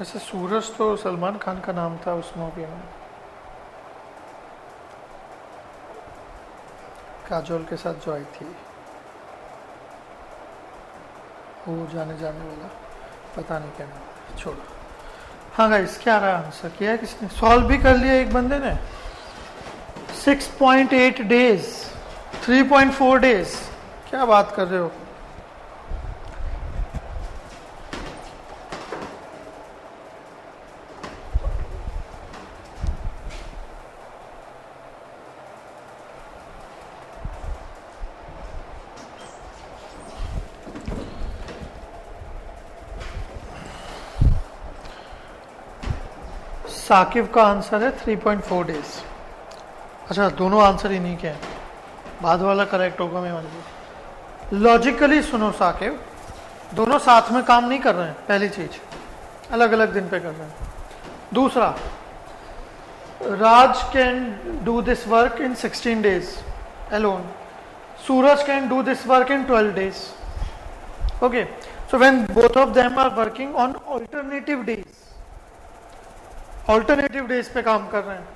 वैसे सूरज तो सलमान खान का नाम था उस मूवी में. काजोल के साथ जो आई थी, वो जाने वाला, पता नहीं क्या नाम. छोड़ो. हाँ गाइस, क्या रहा आंसर? किया है किसने? सॉल्व भी कर लिया एक बंदे ने. 6.8 डेज, 3.4 डेज. क्या बात कर रहे हो? साकिब का आंसर है 3.4 डेज. अच्छा, दोनों आंसर इन्हीं के हैं. बाद वाला करेक्ट होगा. मैं मान ली. लॉजिकली सुनो साकिब, दोनों साथ में काम नहीं कर रहे हैं. पहली चीज, अलग अलग दिन पे कर रहे हैं. दूसरा, Raj can do this work in 16 days alone. Suraj can do this work in 12 days. Okay, so when both of them are working on alternative days पे काम कर रहे हैं,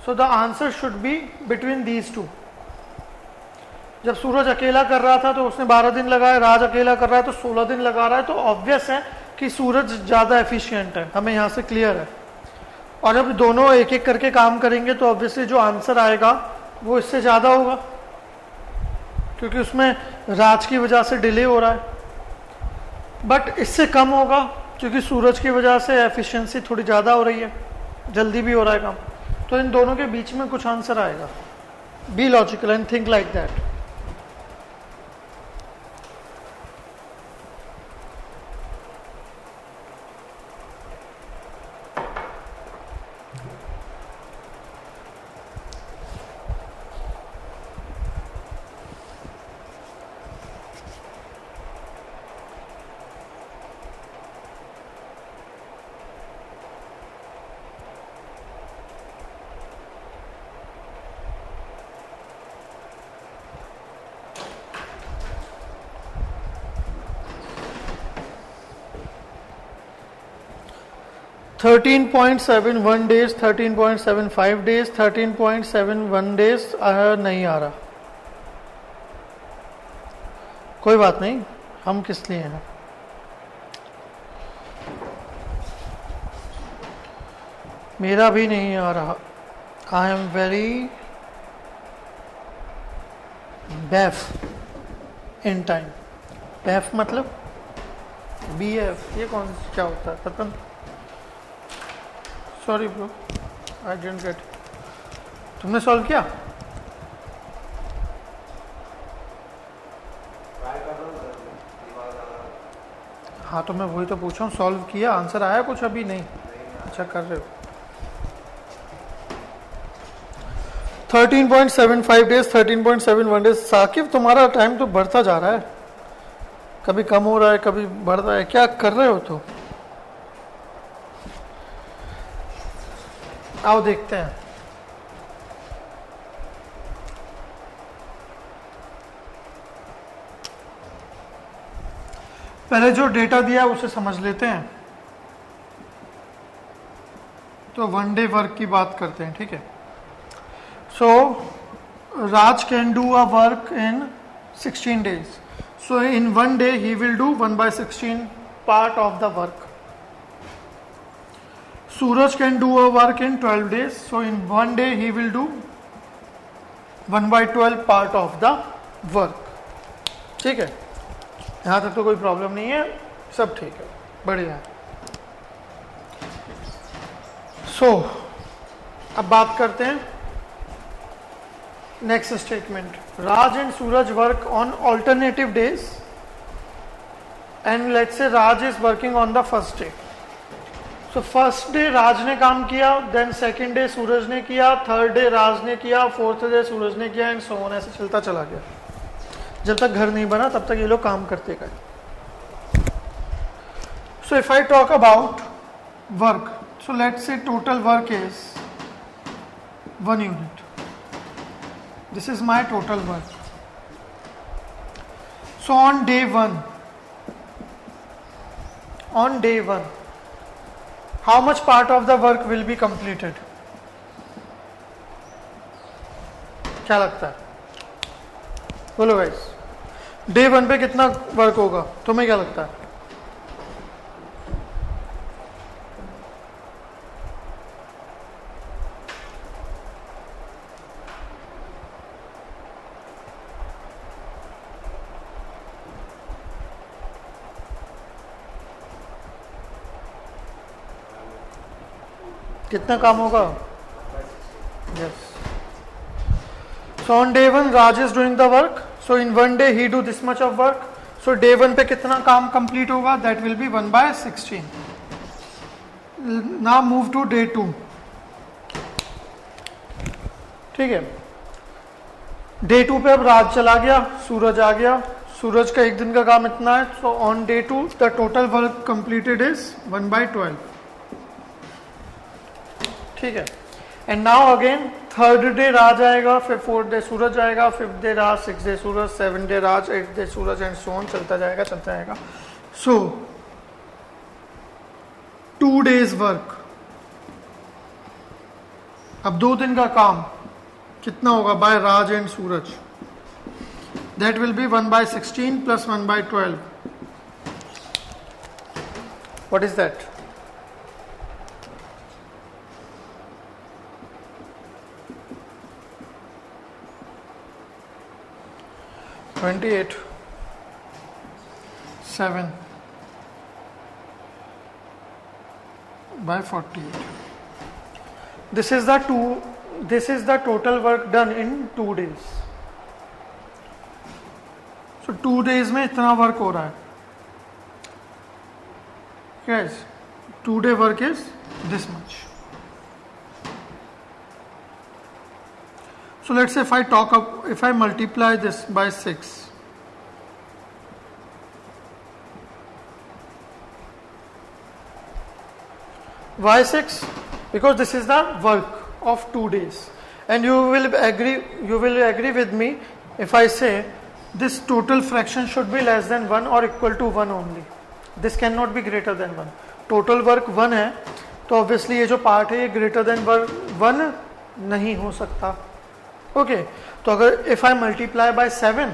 so the answer should be between these two. जब सूरज अकेला कर रहा था तो उसने 12 दिन लगाए, राज अकेला कर रहा है तो 16 दिन लगा रहा है. तो ऑब्वियस है कि सूरज ज्यादा एफिशिएंट है. हमें यहाँ से क्लियर है. और जब दोनों एक एक करके काम करेंगे तो ऑब्वियसली जो आंसर आएगा वो इससे ज्यादा होगा, क्योंकि उसमें राज की वजह से डिले हो रहा है. बट इससे कम होगा क्योंकि सूरज की वजह से एफिशिएंसी थोड़ी ज्यादा हो रही है, जल्दी भी हो रहा है काम. तो इन दोनों के बीच में कुछ आंसर आएगा. Be logical and think like that. $13.71 days, 13.75 days, 13.71 days नहीं आ रहा. कोई बात नहीं, हम किस लिए हैं. मेरा भी नहीं आ रहा. आई एम वेरी बेफ. In time. एफ मतलब बी एफ, ये कौन क्या होता है पता नहीं, sorry bro I didn't get. तुमने सॉल्व किया?
ट्राई कर रहा हूँ सर, दिमाग आ रहा
हाँ तो मैं वही तो पूछ रहा हूँ, सॉल्व किया, आंसर आया कुछ अभी नहीं?
नहीं।
अच्छा कर रहे हो। 13.75 डेज, 13.71 डेज। साकिब तुम्हारा टाइम तो बढ़ता जा रहा है, कभी कम हो रहा है कभी बढ़ रहा है, क्या कर रहे हो? तो आओ देखते हैं। पहले जो डेटा दिया है उसे समझ लेते हैं। तो वन डे वर्क की बात करते हैं, ठीक है। So Raj can do a work in 16 days. So in one day he will do 1/16 part of the work. Suraj can do a work in 12 days. So in one day he will do 1/12 part of the work. ठीक है, यहाँ तक तो कोई problem नहीं है, सब ठीक है, बढ़िया है। सो अब बात करते हैं next statement. Raj and Suraj work on alternative days and let's say Raj is working on the first day. So first day Raj ने काम किया, देन सेकेंड डे सूरज ने किया, थर्ड डे राज ने किया, फोर्थ डे सूरज ने किया, एंड सो ऑन, ऐसे चलता चला गया। जब तक घर नहीं बना तब तक ये लोग काम करते गए। So if I talk about work, so let's say total work is 1 unit. This is my total work. So on day one, how much part of the work will be completed? क्या लगता है? बोलो guys, day one पे कितना work होगा? तुम्हें क्या लगता है? कितना काम होगा? Yes. So on day one, Raj is doing the work. So in one day he do this much of work. So day one पे कितना काम complete होगा? That will be 1/16. Now move to day two. ठीक है, day to पे अब राज चला गया, सूरज आ गया। सूरज का एक दिन का काम इतना है। So on day two the total work completed is 1/12. ठीक है, and now again third day Raj आएगा, फिर फोर्थ डे सूरज आएगा, fifth day Raj, six day Suraj, seven day Raj, eight day Suraj, and so on, चलता जाएगा। सो 2 days वर्क, अब 2 दिन का काम कितना होगा by Raj and Suraj? That will be 1/16 plus 1/12. What is that? $28. 7 by 48. This is the total work done in 2 days. So 2 days में इतना वर्क हो रहा है। Guys, 2 day work is this much. So let's say if I multiply this by 6, why 6? Because this is the work of 2 days, and you will agree with me if I say this total fraction should be less than 1 or equal to 1 only. This cannot be greater than 1. Total work 1 है, तो obviously ये जो part है ये greater than 1 नहीं हो सकता। Okay, तो अगर if I multiply by 7,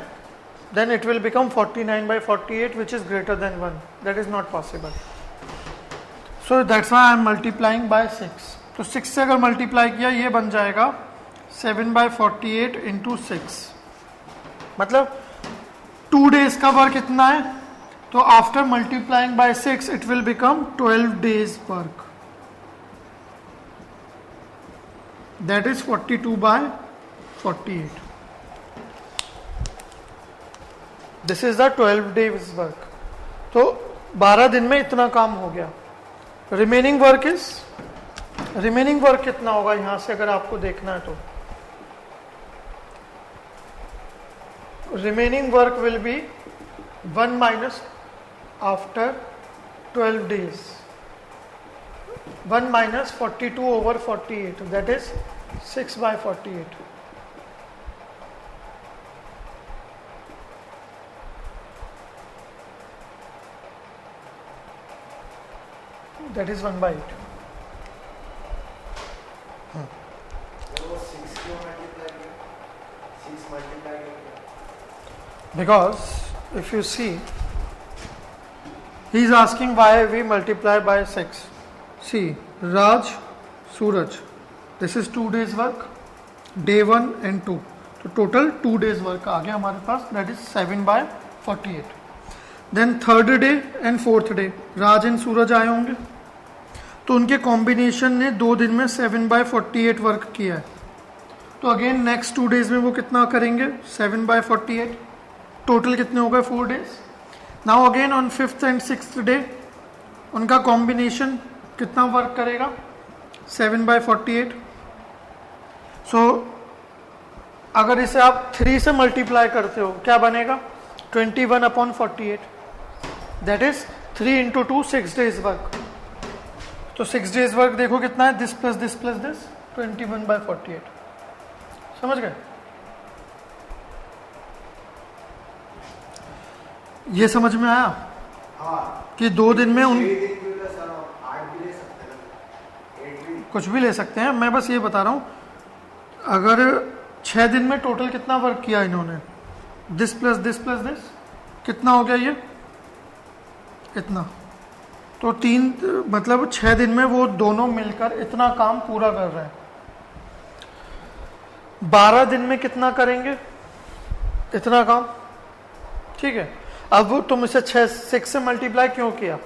then it will become 49/48, which is greater than 1. That is not possible. So that's why I am multiplying by 6. तो 6 से अगर मल्टीप्लाई किया ये बन जाएगा 7/48 into 6, मतलब 2 days का वर्क कितना है, तो after multiplying by 6 it will become 12 days work, that is 42 by 48. This is the 12 days work. तो 12 दिन में इतना काम हो गया. रिमेनिंग वर्क कितना होगा यहां से अगर आपको देखना है तो remaining work will be 1 minus after 12 days 1 minus 42 over 48, that is 6 by 48. That is 1 by 8.
वो 6 क्यों मल्टीप्लाई किया? 6 मल्टीप्लाई किया?
Because if you see, he is asking why we multiply by 6. See, Raj, Suraj, this is 2 days work, day 1 and 2. तो total 2 days work आ गया हमारे पास, that is 7 by 48. Then third day and fourth day, Raj and Suraj आए होंगे, तो उनके combination ने 2 दिन में 7 by 48 वर्क किया है. तो अगेन नेक्स्ट 2 days में वो कितना करेंगे, 7 by 48. टोटल कितने हो गए, 4 days. Now again on 5th and 6th day उनका कॉम्बिनेशन कितना वर्क करेगा, 7 by 48. सो अगर इसे आप 3 से मल्टीप्लाई करते हो क्या बनेगा, 21 upon 48, that is 3 into 2 6 days work. तो 6 days वर्क देखो कितना है, this plus this plus this, 21 by 48. समझ गए, ये समझ में आया
हाँ.
कि 2 दिन में उन
6 दिन भी तो सर 8 भी ले सकते हैं, 8 भी.
कुछ भी ले सकते हैं. मैं बस ये बता रहा हूं, अगर 6 दिन में टोटल कितना वर्क किया इन्होंने, this plus this plus this, कितना हो गया ये, इतना. तो 3 मतलब 6 दिन में वो दोनों मिलकर इतना काम पूरा कर रहे हैं. 12 दिन में कितना करेंगे, इतना काम. ठीक है, अब तुम इसे 6 से मल्टीप्लाई क्यों किया,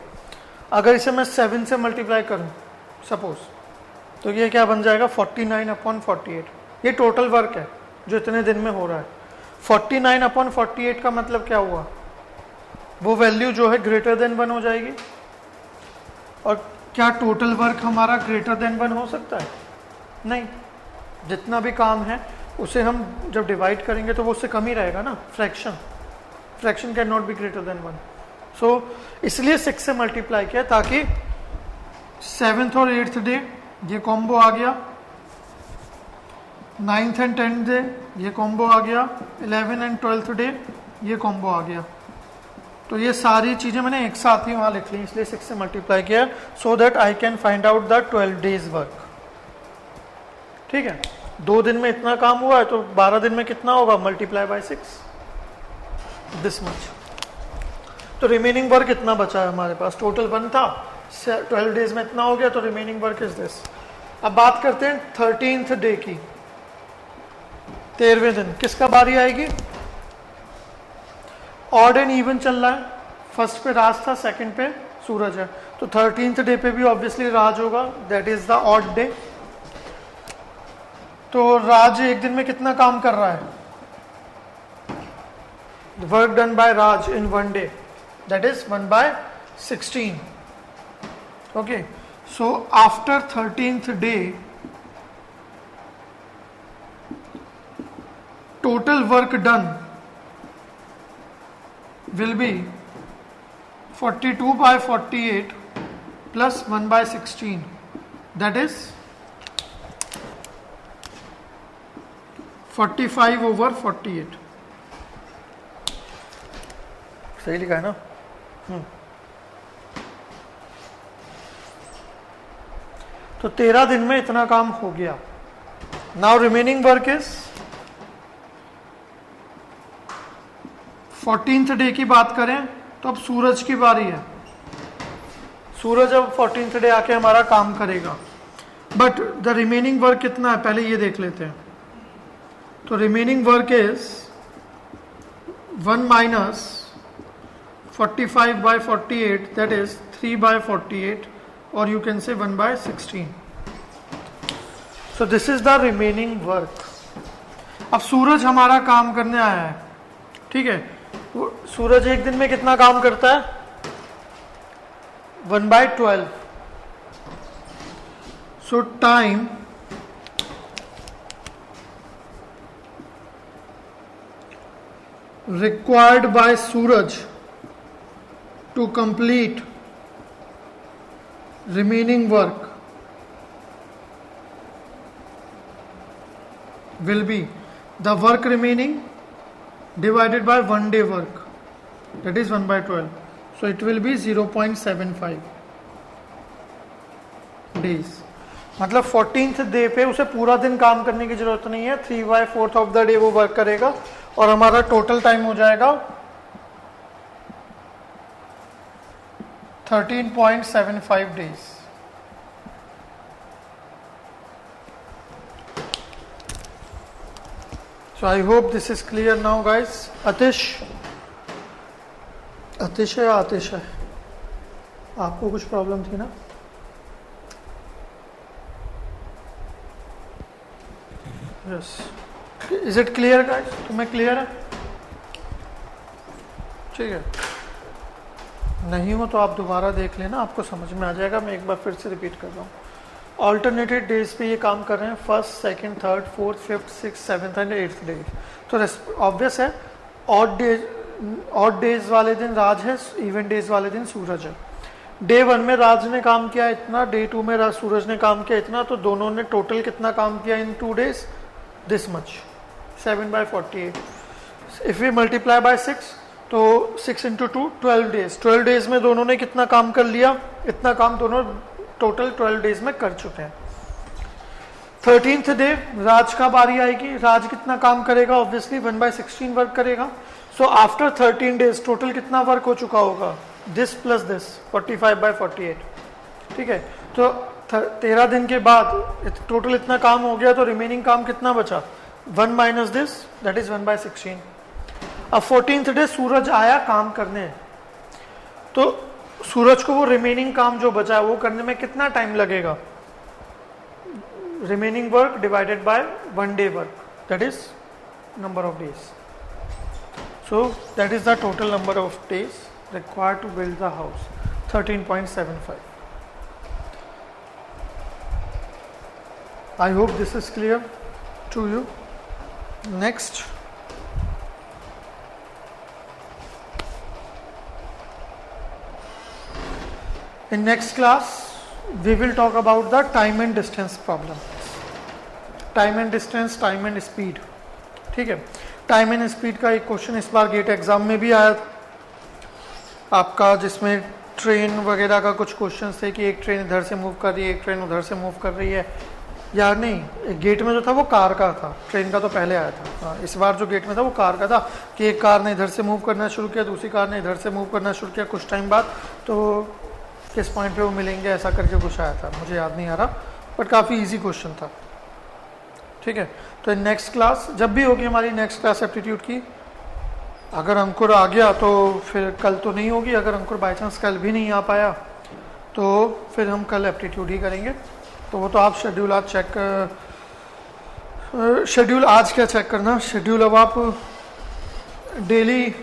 अगर इसे मैं 7 से मल्टीप्लाई करूं सपोज, तो ये क्या बन जाएगा, 49 upon 48. ये टोटल वर्क है जो इतने दिन में हो रहा है. 49 upon 48 का मतलब क्या हुआ, वो वैल्यू जो है ग्रेटर देन 1 हो जाएगी. और क्या टोटल वर्क हमारा ग्रेटर देन 1 हो सकता है, नहीं. जितना भी काम है उसे हम जब डिवाइड करेंगे तो वो उससे कम ही रहेगा ना. Fraction can not be greater than 1. सो इसलिए 6 से मल्टीप्लाई किया ताकि 7th और 8th डे ये कॉम्बो आ गया, 9th एंड 10th डे ये कॉम्बो आ गया, 11th एंड 12th डे ये कॉम्बो आ गया. तो ये सारी चीजें मैंने एक साथ ही वहां लिख ली, इसलिए 6 से मल्टीप्लाई किया, so that I can find out the 12 days work. ठीक है, 2 दिन में इतना काम हुआ है तो 12 दिन में कितना होगा, मल्टीप्लाई बाय 6, दिस मच. तो रिमेनिंग वर्क इतना बचा है हमारे पास, टोटल 1 था, 12 days में इतना हो गया, तो रिमेनिंग वर्क इज दिस. अब बात करते हैं 13th डे की. 13वें दिन किसका बारी आएगी, ऑड एंड इवन चल रहा है. फर्स्ट पे राज था, सेकंड पे सूरज है, तो 13th डे पे भी ऑब्वियसली राज होगा, that is the odd day. तो राज एक दिन में कितना काम कर रहा है, work done by Raj in 1 day, that is 1 by 16. Okay, so after 13th day total work done will be 42 by 48 plus 1 by 16, that is 45 over 48. सही लिखा है ना. तो 13 दिन में इतना काम हो गया. Now remaining work is 14th day की बात करें तो अब सूरज की बारी है. सूरज अब 14th डे आके हमारा काम करेगा, बट द रिमेनिंग वर्क कितना है पहले ये देख लेते हैं. तो remaining work is 1 minus 45 by 48, that is 3 by 48, or you can say 1 by 16. So this is the remaining work. अब सूरज हमारा काम करने आया है, ठीक है. सूरज एक दिन में कितना काम करता है? 1 by 12. So time required by Suraj to complete remaining work will be the work remaining divided by 1 day work, that is 1 by 12. So it will be 0.75 days. मतलब 14th डे पे उसे पूरा दिन काम करने की जरूरत नहीं है, 3/4 ऑफ द डे वो वर्क करेगा और हमारा टोटल टाइम हो जाएगा 13.75 days. So I hope this is clear now, guys. Atish है या आतिश है? आपको कुछ प्रॉब्लम थी ना? Yes. Is it clear guys? तुम्हें क्लियर है? ठीक है. नहीं हो तो आप दोबारा देख लेना, आपको समझ में आ जाएगा. मैं एक बार फिर से रिपीट कर रहा हूँ. ऑल्टरनेटेड डेज पे ये काम कर रहे हैं, first, second, third, fourth, fifth, six, seventh and eighth day. तो ऑब्वियस है, ऑड डेज वाले दिन राज है, इवन डेज वाले दिन सूरज है. डे 1 में राज ने काम किया इतना, डे 2 में सूरज ने काम किया इतना, तो दोनों ने टोटल कितना काम किया in 2 days? This much, 7 by 48. If we multiply by 6 तो 6 into 2 12 days. 12 days में दोनों ने कितना काम कर लिया? इतना काम दोनों टोटल 12 days में कर चुके हैं. 13th डे राज का बारी आएगी. राज कितना काम करेगा? ऑब्वियसली 1 by 16 वर्क करेगा. सो आफ्टर 13 days टोटल कितना वर्क हो चुका होगा? This plus this, 45 by 48. ठीक है. तो 13 दिन के बाद टोटल इतना काम हो गया, तो रिमेनिंग काम कितना बचा? 1 minus this, that is 1 by 16. अब 14th डे सूरज आया काम करने, तो सूरज को वो रिमेनिंग काम जो बचा है वो करने में कितना टाइम लगेगा? Remaining work divided by 1 day work, that is number of days. So that is the total number of days required to build the house, 13.75. I hope this is clear to you. Next, in next class we will talk about the time and distance problem. Time and distance, time and speed. ठीक है. Time and speed का एक question इस बार gate exam में भी आया आपका, जिसमें ट्रेन वगैरह का कुछ क्वेश्चन थे कि एक ट्रेन इधर से मूव कर रही है, एक ट्रेन उधर से मूव कर रही है. या नहीं, गेट में जो था वो कार का था, ट्रेन का तो पहले आया था. हाँ, इस बार जो गेट में था वो कार का था कि एक कार ने इधर से मूव करना शुरू किया, दूसरी कार ने इधर से मूव करना शुरू किया. कुछ टाइम बाद तो किस पॉइंट पे वो मिलेंगे ऐसा करके कुछ आया था, मुझे याद नहीं आ रहा, बट काफ़ी ईजी क्वेश्चन था. ठीक है. तो नेक्स्ट क्लास जब भी होगी हमारी, नेक्स्ट क्लास एप्टीट्यूड की, अगर अंकुर आ गया तो फिर कल तो नहीं होगी. अगर अंकुर बाई चांस कल भी नहीं आ पाया तो फिर हम कल एप्टीट्यूड ही करेंगे. तो वो तो आप शेड्यूल आज चेक, शेड्यूल आज क्या चेक करना, शेड्यूल अब आप डेली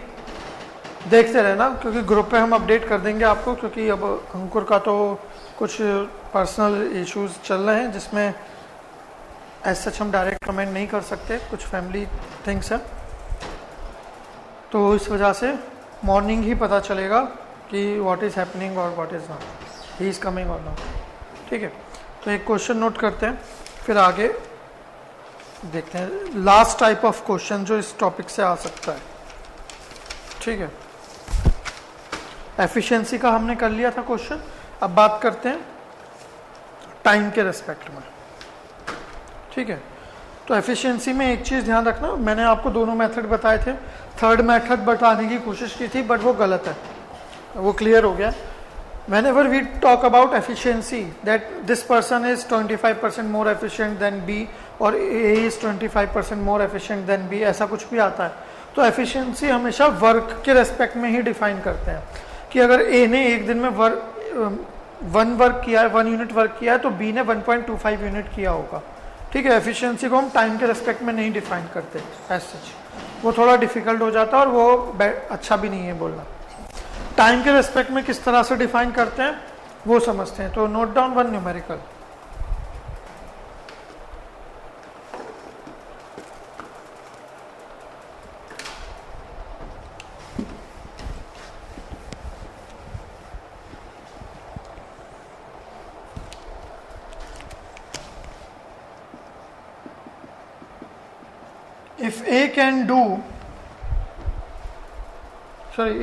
देखते रहना, क्योंकि ग्रुप पे हम अपडेट कर देंगे आपको, क्योंकि अब अंकुर का तो कुछ पर्सनल इश्यूज चल रहे हैं जिसमें एज सच हम डायरेक्ट कमेंट नहीं कर सकते, कुछ फैमिली थिंग्स है. तो इस वजह से मॉर्निंग ही पता चलेगा कि व्हाट इज़ हैपनिंग और what is not, he is coming और नॉट. ठीक है. तो एक क्वेश्चन नोट करते हैं, फिर आगे देखते हैं लास्ट टाइप ऑफ क्वेश्चन जो इस टॉपिक से आ सकता है. ठीक है. एफिशिएंसी का हमने कर लिया था क्वेश्चन. अब बात करते हैं टाइम के रेस्पेक्ट में. ठीक है. तो एफिशिएंसी में एक चीज़ ध्यान रखना, मैंने आपको दोनों मेथड बताए थे, थर्ड मेथड बताने की कोशिश की थी बट वो गलत है, वो क्लियर हो गया. Whenever we talk about efficiency, that this person is 25% more efficient than B or A is 25% more efficient than B, ऐसा कुछ भी आता है, तो एफिशिएंसी हमेशा वर्क के रेस्पेक्ट में ही डिफाइन करते हैं कि अगर ए ने एक दिन में वन यूनिट वर्क किया है तो बी ने 1.25 यूनिट किया होगा। ठीक है, एफिशिएंसी को हम टाइम के रेस्पेक्ट में नहीं डिफाइन करते एज सच, वो थोड़ा डिफिकल्ट हो जाता है और वो अच्छा भी नहीं है बोलना। टाइम के रेस्पेक्ट में किस तरह से डिफाइन करते हैं वो समझते हैं। तो note down one numerical.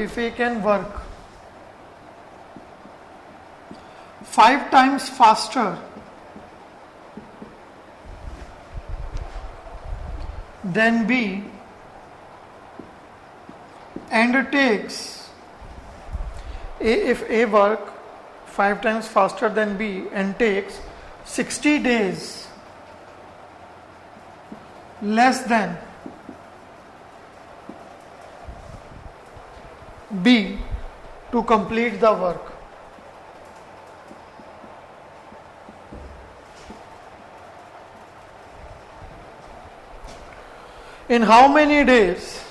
If A can work 5 times faster than B and takes if A work 5 times faster than B and takes 60 days less than B to complete the work. In how many days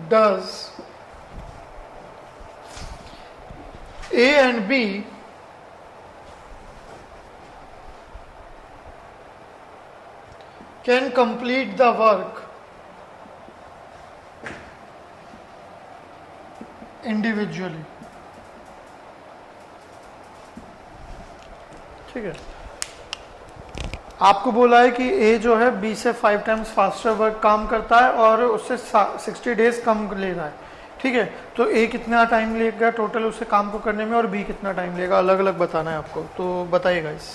does A and B can complete the work individually? ठीक है, आपको बोला है कि ए जो है B से 5 times faster work काम करता है और उससे 60 डेज कम ले रहा है। ठीक है, तो ए कितना टाइम लेगा टोटल उसे काम को करने में और बी कितना टाइम लेगा, अलग अलग बताना है आपको। तो बताइएगा इस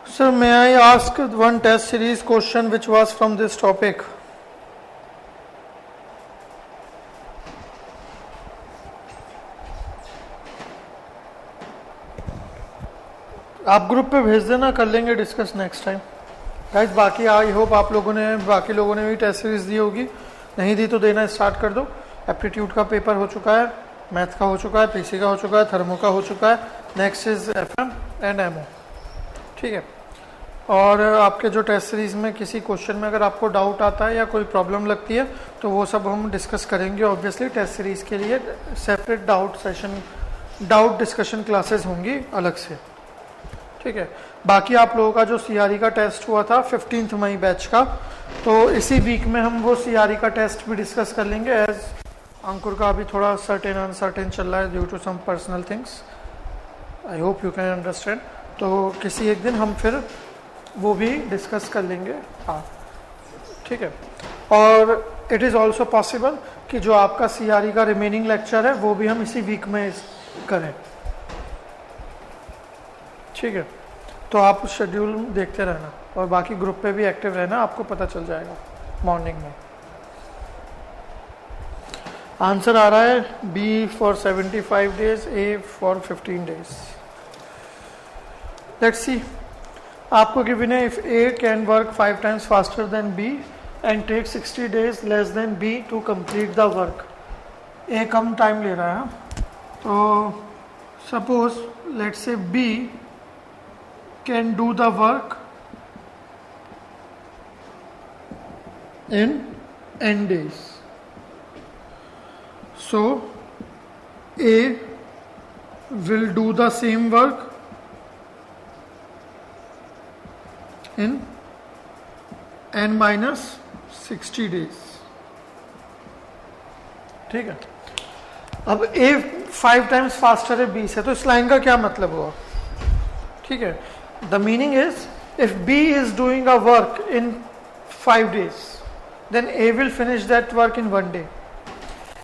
Sir, may I ask one test series question which was from this topic? आप ग्रुप पे भेज देना, कर लेंगे डिस्कस नेक्स्ट टाइम। गाइस बाकी आई होप आप लोगों ने बाकी लोगों ने भी टेस्ट सीरीज दी होगी, नहीं दी तो देना स्टार्ट कर दो। एप्टीट्यूड का पेपर हो चुका है, मैथ का हो चुका है, पीसी का हो चुका है, थर्मो का हो चुका है, next is FM and MO. ठीक है, और आपके जो टेस्ट सीरीज में किसी क्वेश्चन में अगर आपको डाउट आता है या कोई प्रॉब्लम लगती है तो वो सब हम डिस्कस करेंगे। ऑब्वियसली टेस्ट सीरीज के लिए सेपरेट डाउट डिस्कशन क्लासेस होंगी अलग से। ठीक है, बाकी आप लोगों का जो सीआरई का टेस्ट हुआ था 15 मई बैच का, तो इसी वीक में हम वो सीआरई का टेस्ट भी डिस्कस कर लेंगे। एज अंकुर का अभी थोड़ा सर्टेन अनसर्टेन चल रहा है due to some personal things, I hope you can understand. तो किसी एक दिन हम फिर वो भी डिस्कस कर लेंगे। हाँ ठीक है, और इट इज़ ऑल्सो पॉसिबल कि जो आपका सीआरई का रिमेनिंग लेक्चर है वो भी हम इसी वीक में करें। ठीक है, तो आप शेड्यूल देखते रहना और बाकी ग्रुप पे भी एक्टिव रहना, आपको पता चल जाएगा मॉर्निंग में। आंसर आ रहा है B for 75 days, A for 15 days. Let's see. आपको गिवन है if A can work 5 times faster than B and take 60 days less than B to complete the work. A कम टाइम ले रहा है, तो suppose let's say B can do the work in n days. So A will do the same work in n minus 60 days. ठीक है। अब A 5 times faster है B से, तो इस लाइन का क्या मतलब हुआ? ठीक है, the meaning is if B is doing a work in 5 days, then A will finish that work in 1 day.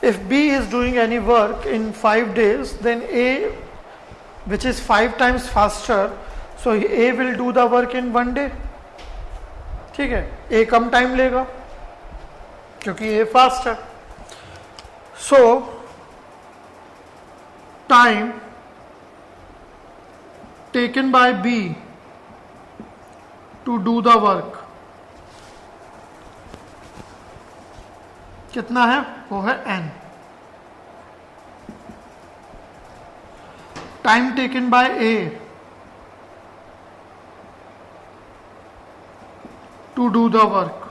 If B is doing any work in 5 days, then A, which is 5 times faster, so A will do the work in 1 day. ठीक है, A come time लेगा क्योंकि A fast है। So time taken by B to do the work कितना है? वो है n। Time taken by A to do the work,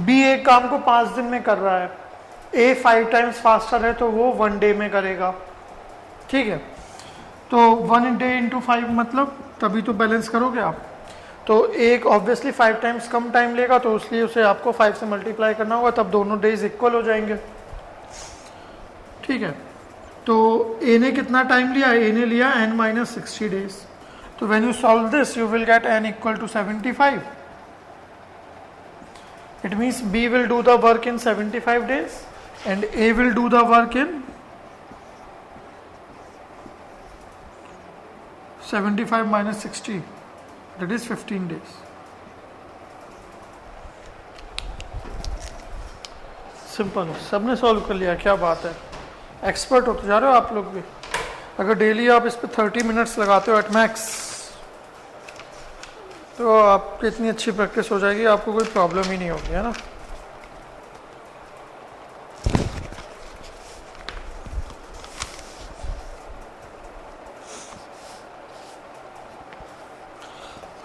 B एक काम को 5 दिन में कर रहा है, ए 5 टाइम्स फास्टर है तो वो 1 डे में करेगा। ठीक है, तो 1 डे इंटू 5 मतलब तभी तो बैलेंस करोगे आप। तो एक ऑब्वियसली 5 टाइम्स कम टाइम लेगा, तो इसलिए उसे आपको 5 से मल्टीप्लाई करना होगा, तब दोनों डेज इक्वल हो जाएंगे। ठीक है, तो ए ने कितना टाइम लिया? ए ने लिया n माइनस 60 डेज। तो when you solve this you will get n equal to 75। It means B will do the work in 75 days and A will do the work in 75 minus 60, that is 15 days. Simple, सबने solve कर लिया, क्या बात है, expert होते जा रहे हो आप लोग भी। अगर डेली आप इस पे 30 मिनट्स लगाते हो एट मैक्स, तो आपकी इतनी अच्छी प्रैक्टिस हो जाएगी, आपको कोई प्रॉब्लम ही नहीं होगी, है ना।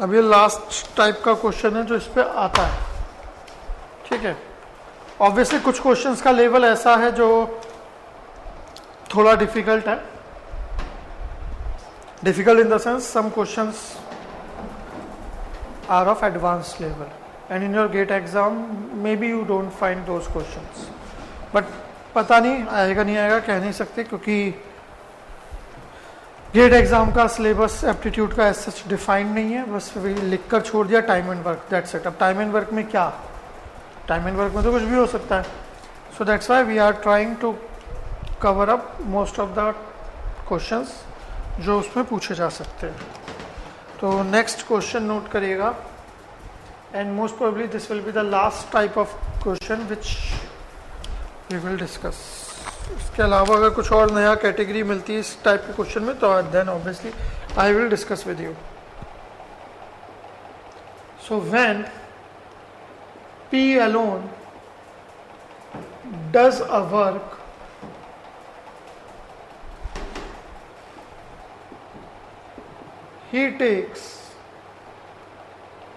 अब ये लास्ट टाइप का क्वेश्चन है जो इस पे आता है। ठीक है, ऑब्वियसली कुछ क्वेश्चंस का लेवल ऐसा है जो थोड़ा डिफिकल्ट है, difficult in the sense some questions are of advance level and in your GATE exam may be you don't find those questions, but पता नहीं आएगा नहीं आएगा, कह नहीं सकते, क्योंकि गेट एग्जाम का सिलेबस एप्टीट्यूड का ऐसा डिफाइंड नहीं है, बस वही लिख कर छोड़ दिया time and work, that's it. अब टाइम एंड वर्क में क्या, टाइम एंड वर्क में तो कुछ भी हो सकता है, so that's why we are trying to cover up most of the questions जो उसमें पूछे जा सकते हैं। तो नेक्स्ट क्वेश्चन नोट करिएगा, and most probably this will be the last type of question which we will discuss. इसके अलावा अगर कुछ और नया कैटेगरी मिलती है इस टाइप के क्वेश्चन में, तो then obviously I will discuss with you. So when P alone does a work he takes,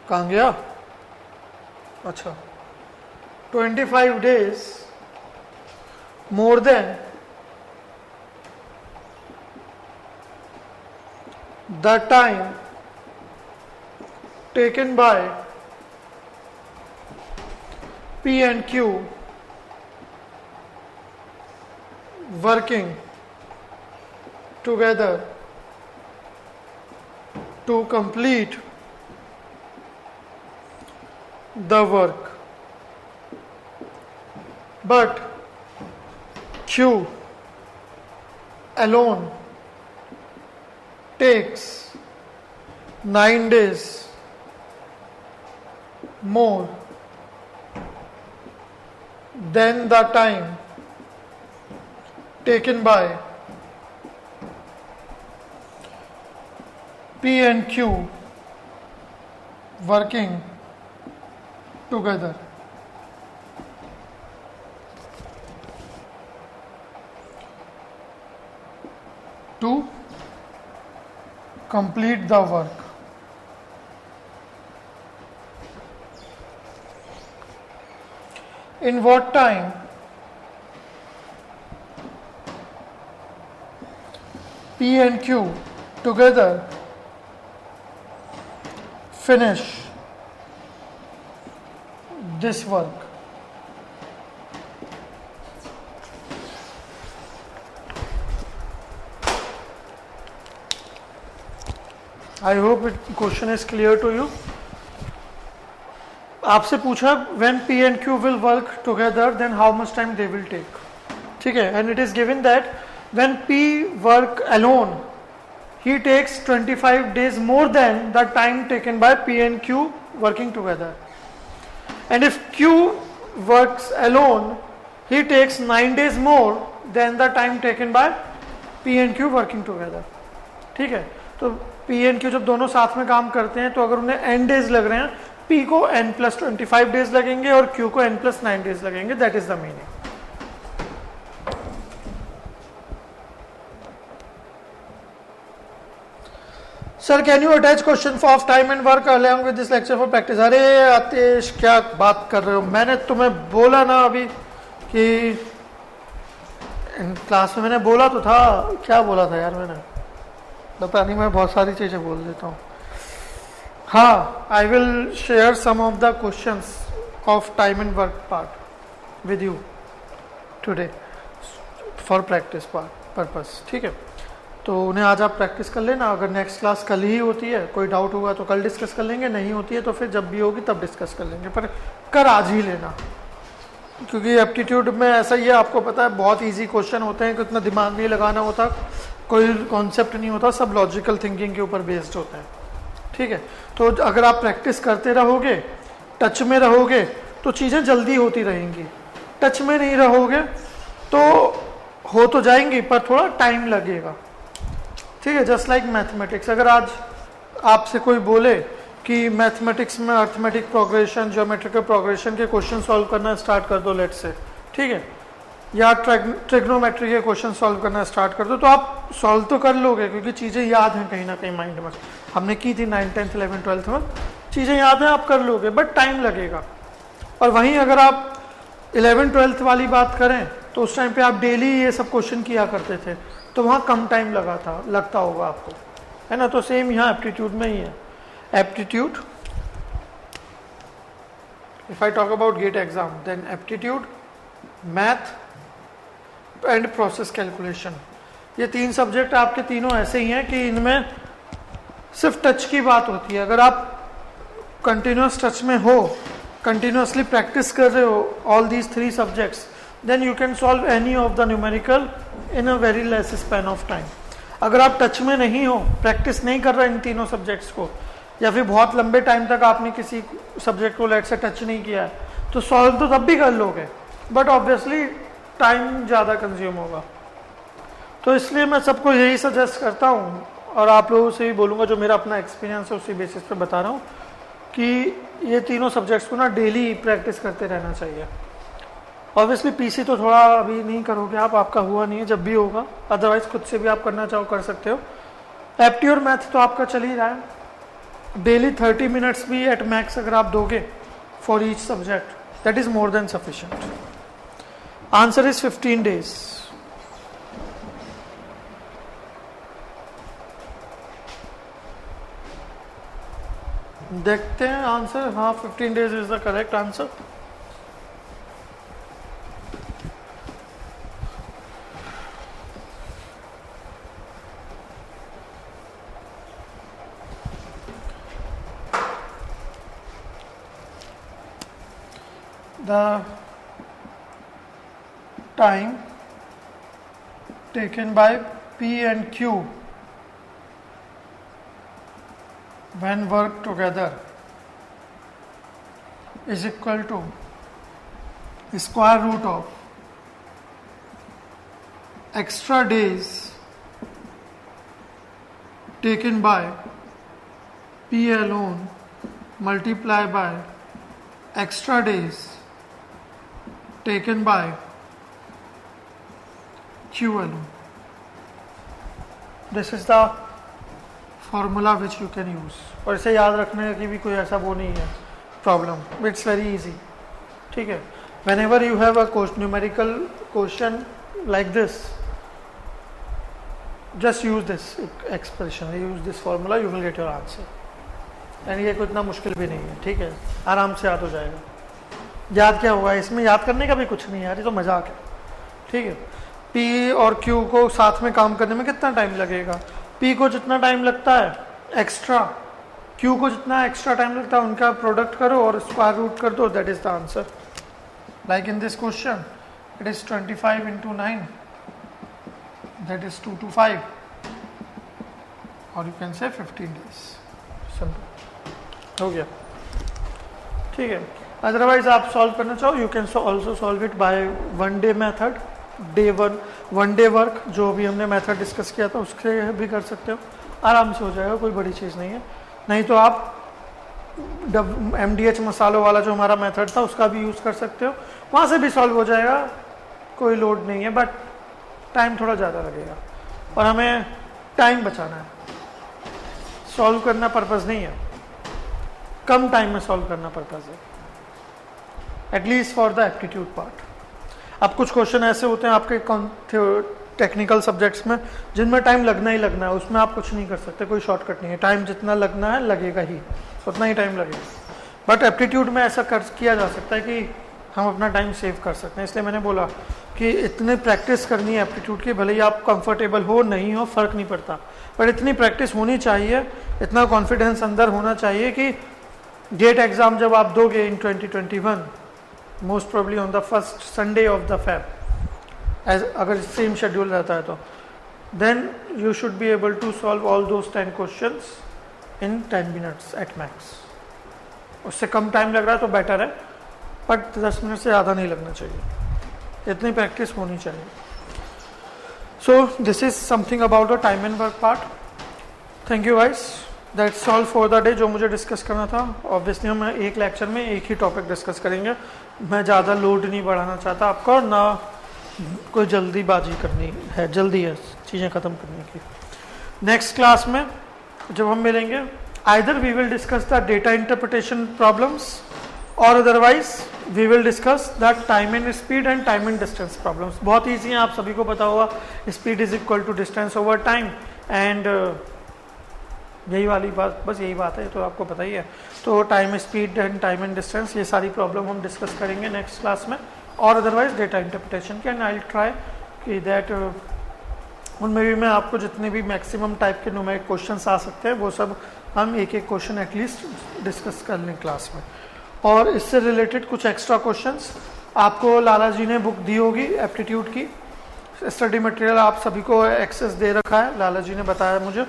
कहाँ गया? अच्छा, 25 days more than the time taken by P and Q working together to complete the work, but Q alone takes 9 days more than the time taken by P and Q working together. To complete the work. In what time P and Q together finish this work? I hope it question is clear to you. आपसे पूछा when P and Q will work together, then how much time they will take. ठीक है, and it is given that when P work alone, he takes 25 days more than the time taken by P and Q working together. And if Q works alone, he takes 9 days more than the time taken by P and Q working together. ठीक है, तो P and Q जब दोनों साथ में काम करते हैं तो अगर उन्हें n डेज लग रहे हैं, P को n plus 25 डेज लगेंगे और Q को n plus 9 डेज लगेंगे. That is the meaning. Sir can you attach question of time and work along with this lecture for practice? अरे आतिश क्या बात कर रहे हो, मैंने तुम्हें बोला ना अभी कि क्लास में मैंने बोला तो था. क्या बोला था यार मैंने, पता नहीं, मैं बहुत सारी चीजें बोल देता हूँ. हाँ, I will share some of the questions of time and work part with you today for practice purpose. ठीक है, तो उन्हें आज आप प्रैक्टिस कर लेना. अगर नेक्स्ट क्लास कल ही होती है, कोई डाउट होगा तो कल डिस्कस कर लेंगे, नहीं होती है तो फिर जब भी होगी तब डिस्कस कर लेंगे, पर कर आज ही लेना. क्योंकि एप्टीट्यूड में ऐसा ही है, आपको पता है बहुत इजी क्वेश्चन होते हैं, इतना दिमाग नहीं लगाना होता, कोई कॉन्सेप्ट नहीं होता, सब लॉजिकल थिंकिंग के ऊपर बेस्ड होते हैं. ठीक है, तो अगर आप प्रैक्टिस करते रहोगे, टच में रहोगे, तो चीज़ें जल्दी होती रहेंगी. टच में नहीं रहोगे तो हो तो जाएंगी पर थोड़ा टाइम लगेगा. ठीक है, जस्ट लाइक मैथमेटिक्स. अगर आज आपसे कोई बोले कि मैथमेटिक्स में अर्थमेटिक प्रोग्रेशन, ज्योमेट्रिकल प्रोग्रेशन के क्वेश्चन सॉल्व करना स्टार्ट कर दो लेट से, ठीक है, या ट्रिग्नोमेट्री के क्वेश्चन सॉल्व करना स्टार्ट कर दो, तो आप सॉल्व तो कर लोगे क्योंकि चीज़ें याद हैं कहीं ना कहीं माइंड में. हमने की थी 9th 10th 11th 12th में, चीज़ें याद हैं, आप कर लोगे, बट टाइम लगेगा. और वहीं अगर आप 11th 12th वाली बात करें तो उस टाइम पे आप डेली ये सब क्वेश्चन किया करते थे, तो वहाँ कम टाइम लगता होगा आपको, है ना. तो सेम यहाँ एप्टीट्यूड में ही है. Aptitude, if I talk about GATE exam, then aptitude, math and process calculation, ये 3 सब्जेक्ट आपके तीनों ऐसे ही हैं कि इनमें सिर्फ टच की बात होती है. अगर आप कंटिन्यूस टच में हो, कंटिन्यूसली प्रैक्टिस कर रहे हो all these 3 subjects, then you can solve any of the numerical in a very less span of time. अगर आप टच में नहीं हो, प्रैक्टिस नहीं कर रहे इन तीनों सब्जेक्ट्स को, या फिर बहुत लंबे टाइम तक आपने किसी सब्जेक्ट को लेट से टच नहीं किया है, तो सॉल्व तो तब भी कर लोगे, बट ऑब्वियसली टाइम ज़्यादा कंज्यूम होगा. तो इसलिए मैं सबको यही सजेस्ट करता हूँ, और आप लोगों से भी बोलूँगा, जो मेरा अपना एक्सपीरियंस है उसी बेसिस पे बता रहा हूँ, कि ये तीनों सब्जेक्ट्स को ना डेली प्रैक्टिस करते रहना चाहिए. ऑब्वियसली पीसी तो थोड़ा अभी नहीं करोगे आप, आपका हुआ नहीं है, जब भी होगा, अदरवाइज खुद से भी आप करना चाहो कर सकते हो. एप्टी और मैथ तो आपका चल ही रहा है, डेली 30 मिनट्स भी एट मैक्स अगर आप दोगे for each subject, that is more than sufficient. Answer is 15 days. देखते हैं आंसर. हाँ, 15 days is the correct answer. The time taken by P and Q when worked together is equal to square root of extra days taken by P alone multiply by extra days taken by Q alone. This is the formula which you can use. और इसे याद रखने की भी कोई ऐसा वो नहीं है प्रॉब्लम. It's very easy. ठीक है. Whenever you have a numerical question like this, just use this expression, use this formula, you will get your answer. And ये कोई इतना मुश्किल भी नहीं है. ठीक है, आराम से याद हो जाएगा. याद क्या होगा इसमें? याद करने का भी कुछ नहीं है यार, ये तो मजाक है. ठीक है. P और Q को साथ में काम करने में कितना टाइम लगेगा? P को जितना टाइम लगता है एक्स्ट्रा, Q को जितना एक्स्ट्रा टाइम लगता है, उनका प्रोडक्ट करो और स्क्वायर रूट कर दो. That is the answer. Like in this question, it is 25 into 9, that is 225, or you can say 15 days. Simple. हो गया. ठीक है. Otherwise आप सॉल्व करना चाहो, you can also solve it by one day method, one day work, जो भी हमने मेथड डिस्कस किया था उससे भी कर सकते हो. आराम से हो जाएगा, कोई बड़ी चीज़ नहीं है. नहीं तो आप MDH मसालों वाला जो हमारा मेथड था उसका भी यूज़ कर सकते हो, वहाँ से भी सॉल्व हो जाएगा, कोई लोड नहीं है. बट टाइम थोड़ा ज़्यादा लगेगा और हमें टाइम बचाना है. सॉल्व करना पर्पज़ नहीं है, कम टाइम में सॉल्व करना पर्पज़ है, at least for the aptitude part. अब कुछ क्वेश्चन ऐसे होते हैं आपके टेक्निकल सब्जेक्ट्स में जिनमें टाइम लगना ही लगना है, उसमें आप कुछ नहीं कर सकते, कोई शॉर्टकट नहीं है. टाइम जितना लगना है लगेगा ही, उतना ही टाइम लगेगा. बट एप्टीट्यूड में ऐसा किया जा सकता है कि हम अपना टाइम सेव कर सकते हैं. इसलिए मैंने बोला कि इतनी प्रैक्टिस करनी है एप्टीट्यूड की, भले ही आप कंफर्टेबल हो नहीं हो फ़र्क नहीं पड़ता, पर इतनी प्रैक्टिस होनी चाहिए, इतना कॉन्फिडेंस अंदर होना चाहिए कि गेट एग्ज़ाम जब आप दोगे in 2021, most probably on the first Sunday of the Feb, अगर सेम शेड्यूल रहता है तो, then you should be able to solve all those 10 questions in 10 minutes at max. उससे कम टाइम लग रहा है तो बेटर है, बट 10 मिनट से ज़्यादा नहीं लगना चाहिए. इतनी प्रैक्टिस होनी चाहिए. So this is something about the time and work part. Thank you guys. That's all for the day. जो मुझे डिस्कस करना था, ऑब्वियसली हम एक लेक्चर में एक ही टॉपिक डिस्कस करेंगे. मैं ज़्यादा लोड नहीं बढ़ाना चाहता आपको, और ना कोई जल्दीबाजी करनी है, जल्दी है चीज़ें ख़त्म करने की. नेक्स्ट क्लास में जब हम मिलेंगे, either we will discuss the data interpretation problems, और otherwise we will discuss the time and speed and time and distance problems. बहुत ईजी हैं, आप सभी को पता होगा. Speed is equal to distance over time, and यही वाली बात, बस यही बात है, तो आपको पता ही है. तो time, speed and time and distance, ये सारी प्रॉब्लम हम डिस्कस करेंगे नेक्स्ट क्लास में, और अदरवाइज डेटा इंटरप्रिटेशन की. एंड आई विल ट्राई कि दैट उनमें भी मैं आपको जितने भी मैक्सिमम टाइप के न्यूमेरिक क्वेश्चंस आ सकते हैं वो सब हम एक एक क्वेश्चन एटलीस्ट डिस्कस कर लें क्लास में. और इससे रिलेटेड कुछ एक्स्ट्रा क्वेश्चंस आपको लाला जी ने बुक दी होगी एप्टीट्यूड की. स्टडी मटेरियल आप सभी को एक्सेस दे रखा है, लाला जी ने बताया मुझे.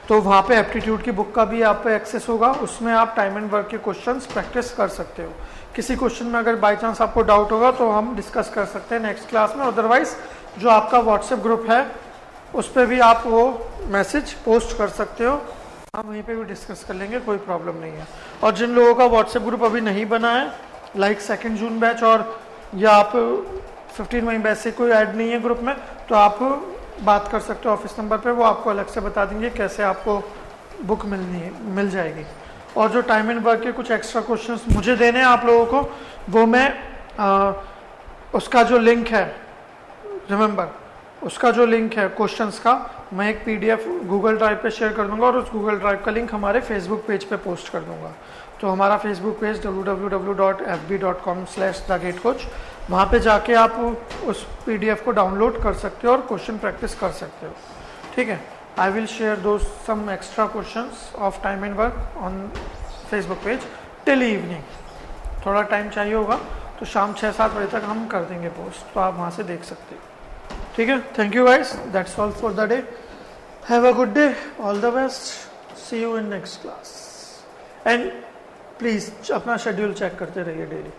तो वहाँ पे एप्टीट्यूड की बुक का भी आप पे एक्सेस होगा, उसमें आप टाइम एंड वर्क के क्वेश्चंस प्रैक्टिस कर सकते हो. किसी क्वेश्चन में अगर बाई चांस आपको डाउट होगा तो हम डिस्कस कर सकते हैं नेक्स्ट क्लास में. अदरवाइज जो आपका व्हाट्सएप ग्रुप है उस पर भी आप वो मैसेज पोस्ट कर सकते हो, हम वहीं पे भी डिस्कस कर लेंगे, कोई प्रॉब्लम नहीं है. और जिन लोगों का व्हाट्सएप ग्रुप अभी नहीं बना है, लाइक 2 जून बैच, और या आप 15 मई बैच से कोई ऐड नहीं है ग्रुप में, तो आप बात कर सकते हो ऑफिस नंबर पे, वो आपको अलग से बता देंगे कैसे आपको बुक मिल जाएगी. और जो टाइम एंड वर्क के कुछ एक्स्ट्रा क्वेश्चंस मुझे देने हैं आप लोगों को, वो मैं उसका जो लिंक है, रिमेंबर उसका जो लिंक है क्वेश्चंस का, मैं एक PDF गूगल ड्राइव पे शेयर कर दूंगा, और उस गूगल ड्राइव का लिंक हमारे फेसबुक पेज पे पोस्ट कर दूंगा. तो हमारा फेसबुक पेज www.fb.com/thegatecoach, वहाँ पे जाके आप उस PDF को डाउनलोड कर सकते हो और क्वेश्चन प्रैक्टिस कर सकते हो. ठीक है. आई विल शेयर दो some extra questions of time and work on Facebook page till evening. थोड़ा टाइम चाहिए होगा तो शाम 6-7 बजे तक हम कर देंगे पोस्ट, तो आप वहाँ से देख सकते हो. ठीक है. Thank you guys. That's all for the day. Have a good day. All the best. See you in next class. And please अपना शेड्यूल चेक करते रहिए डेली.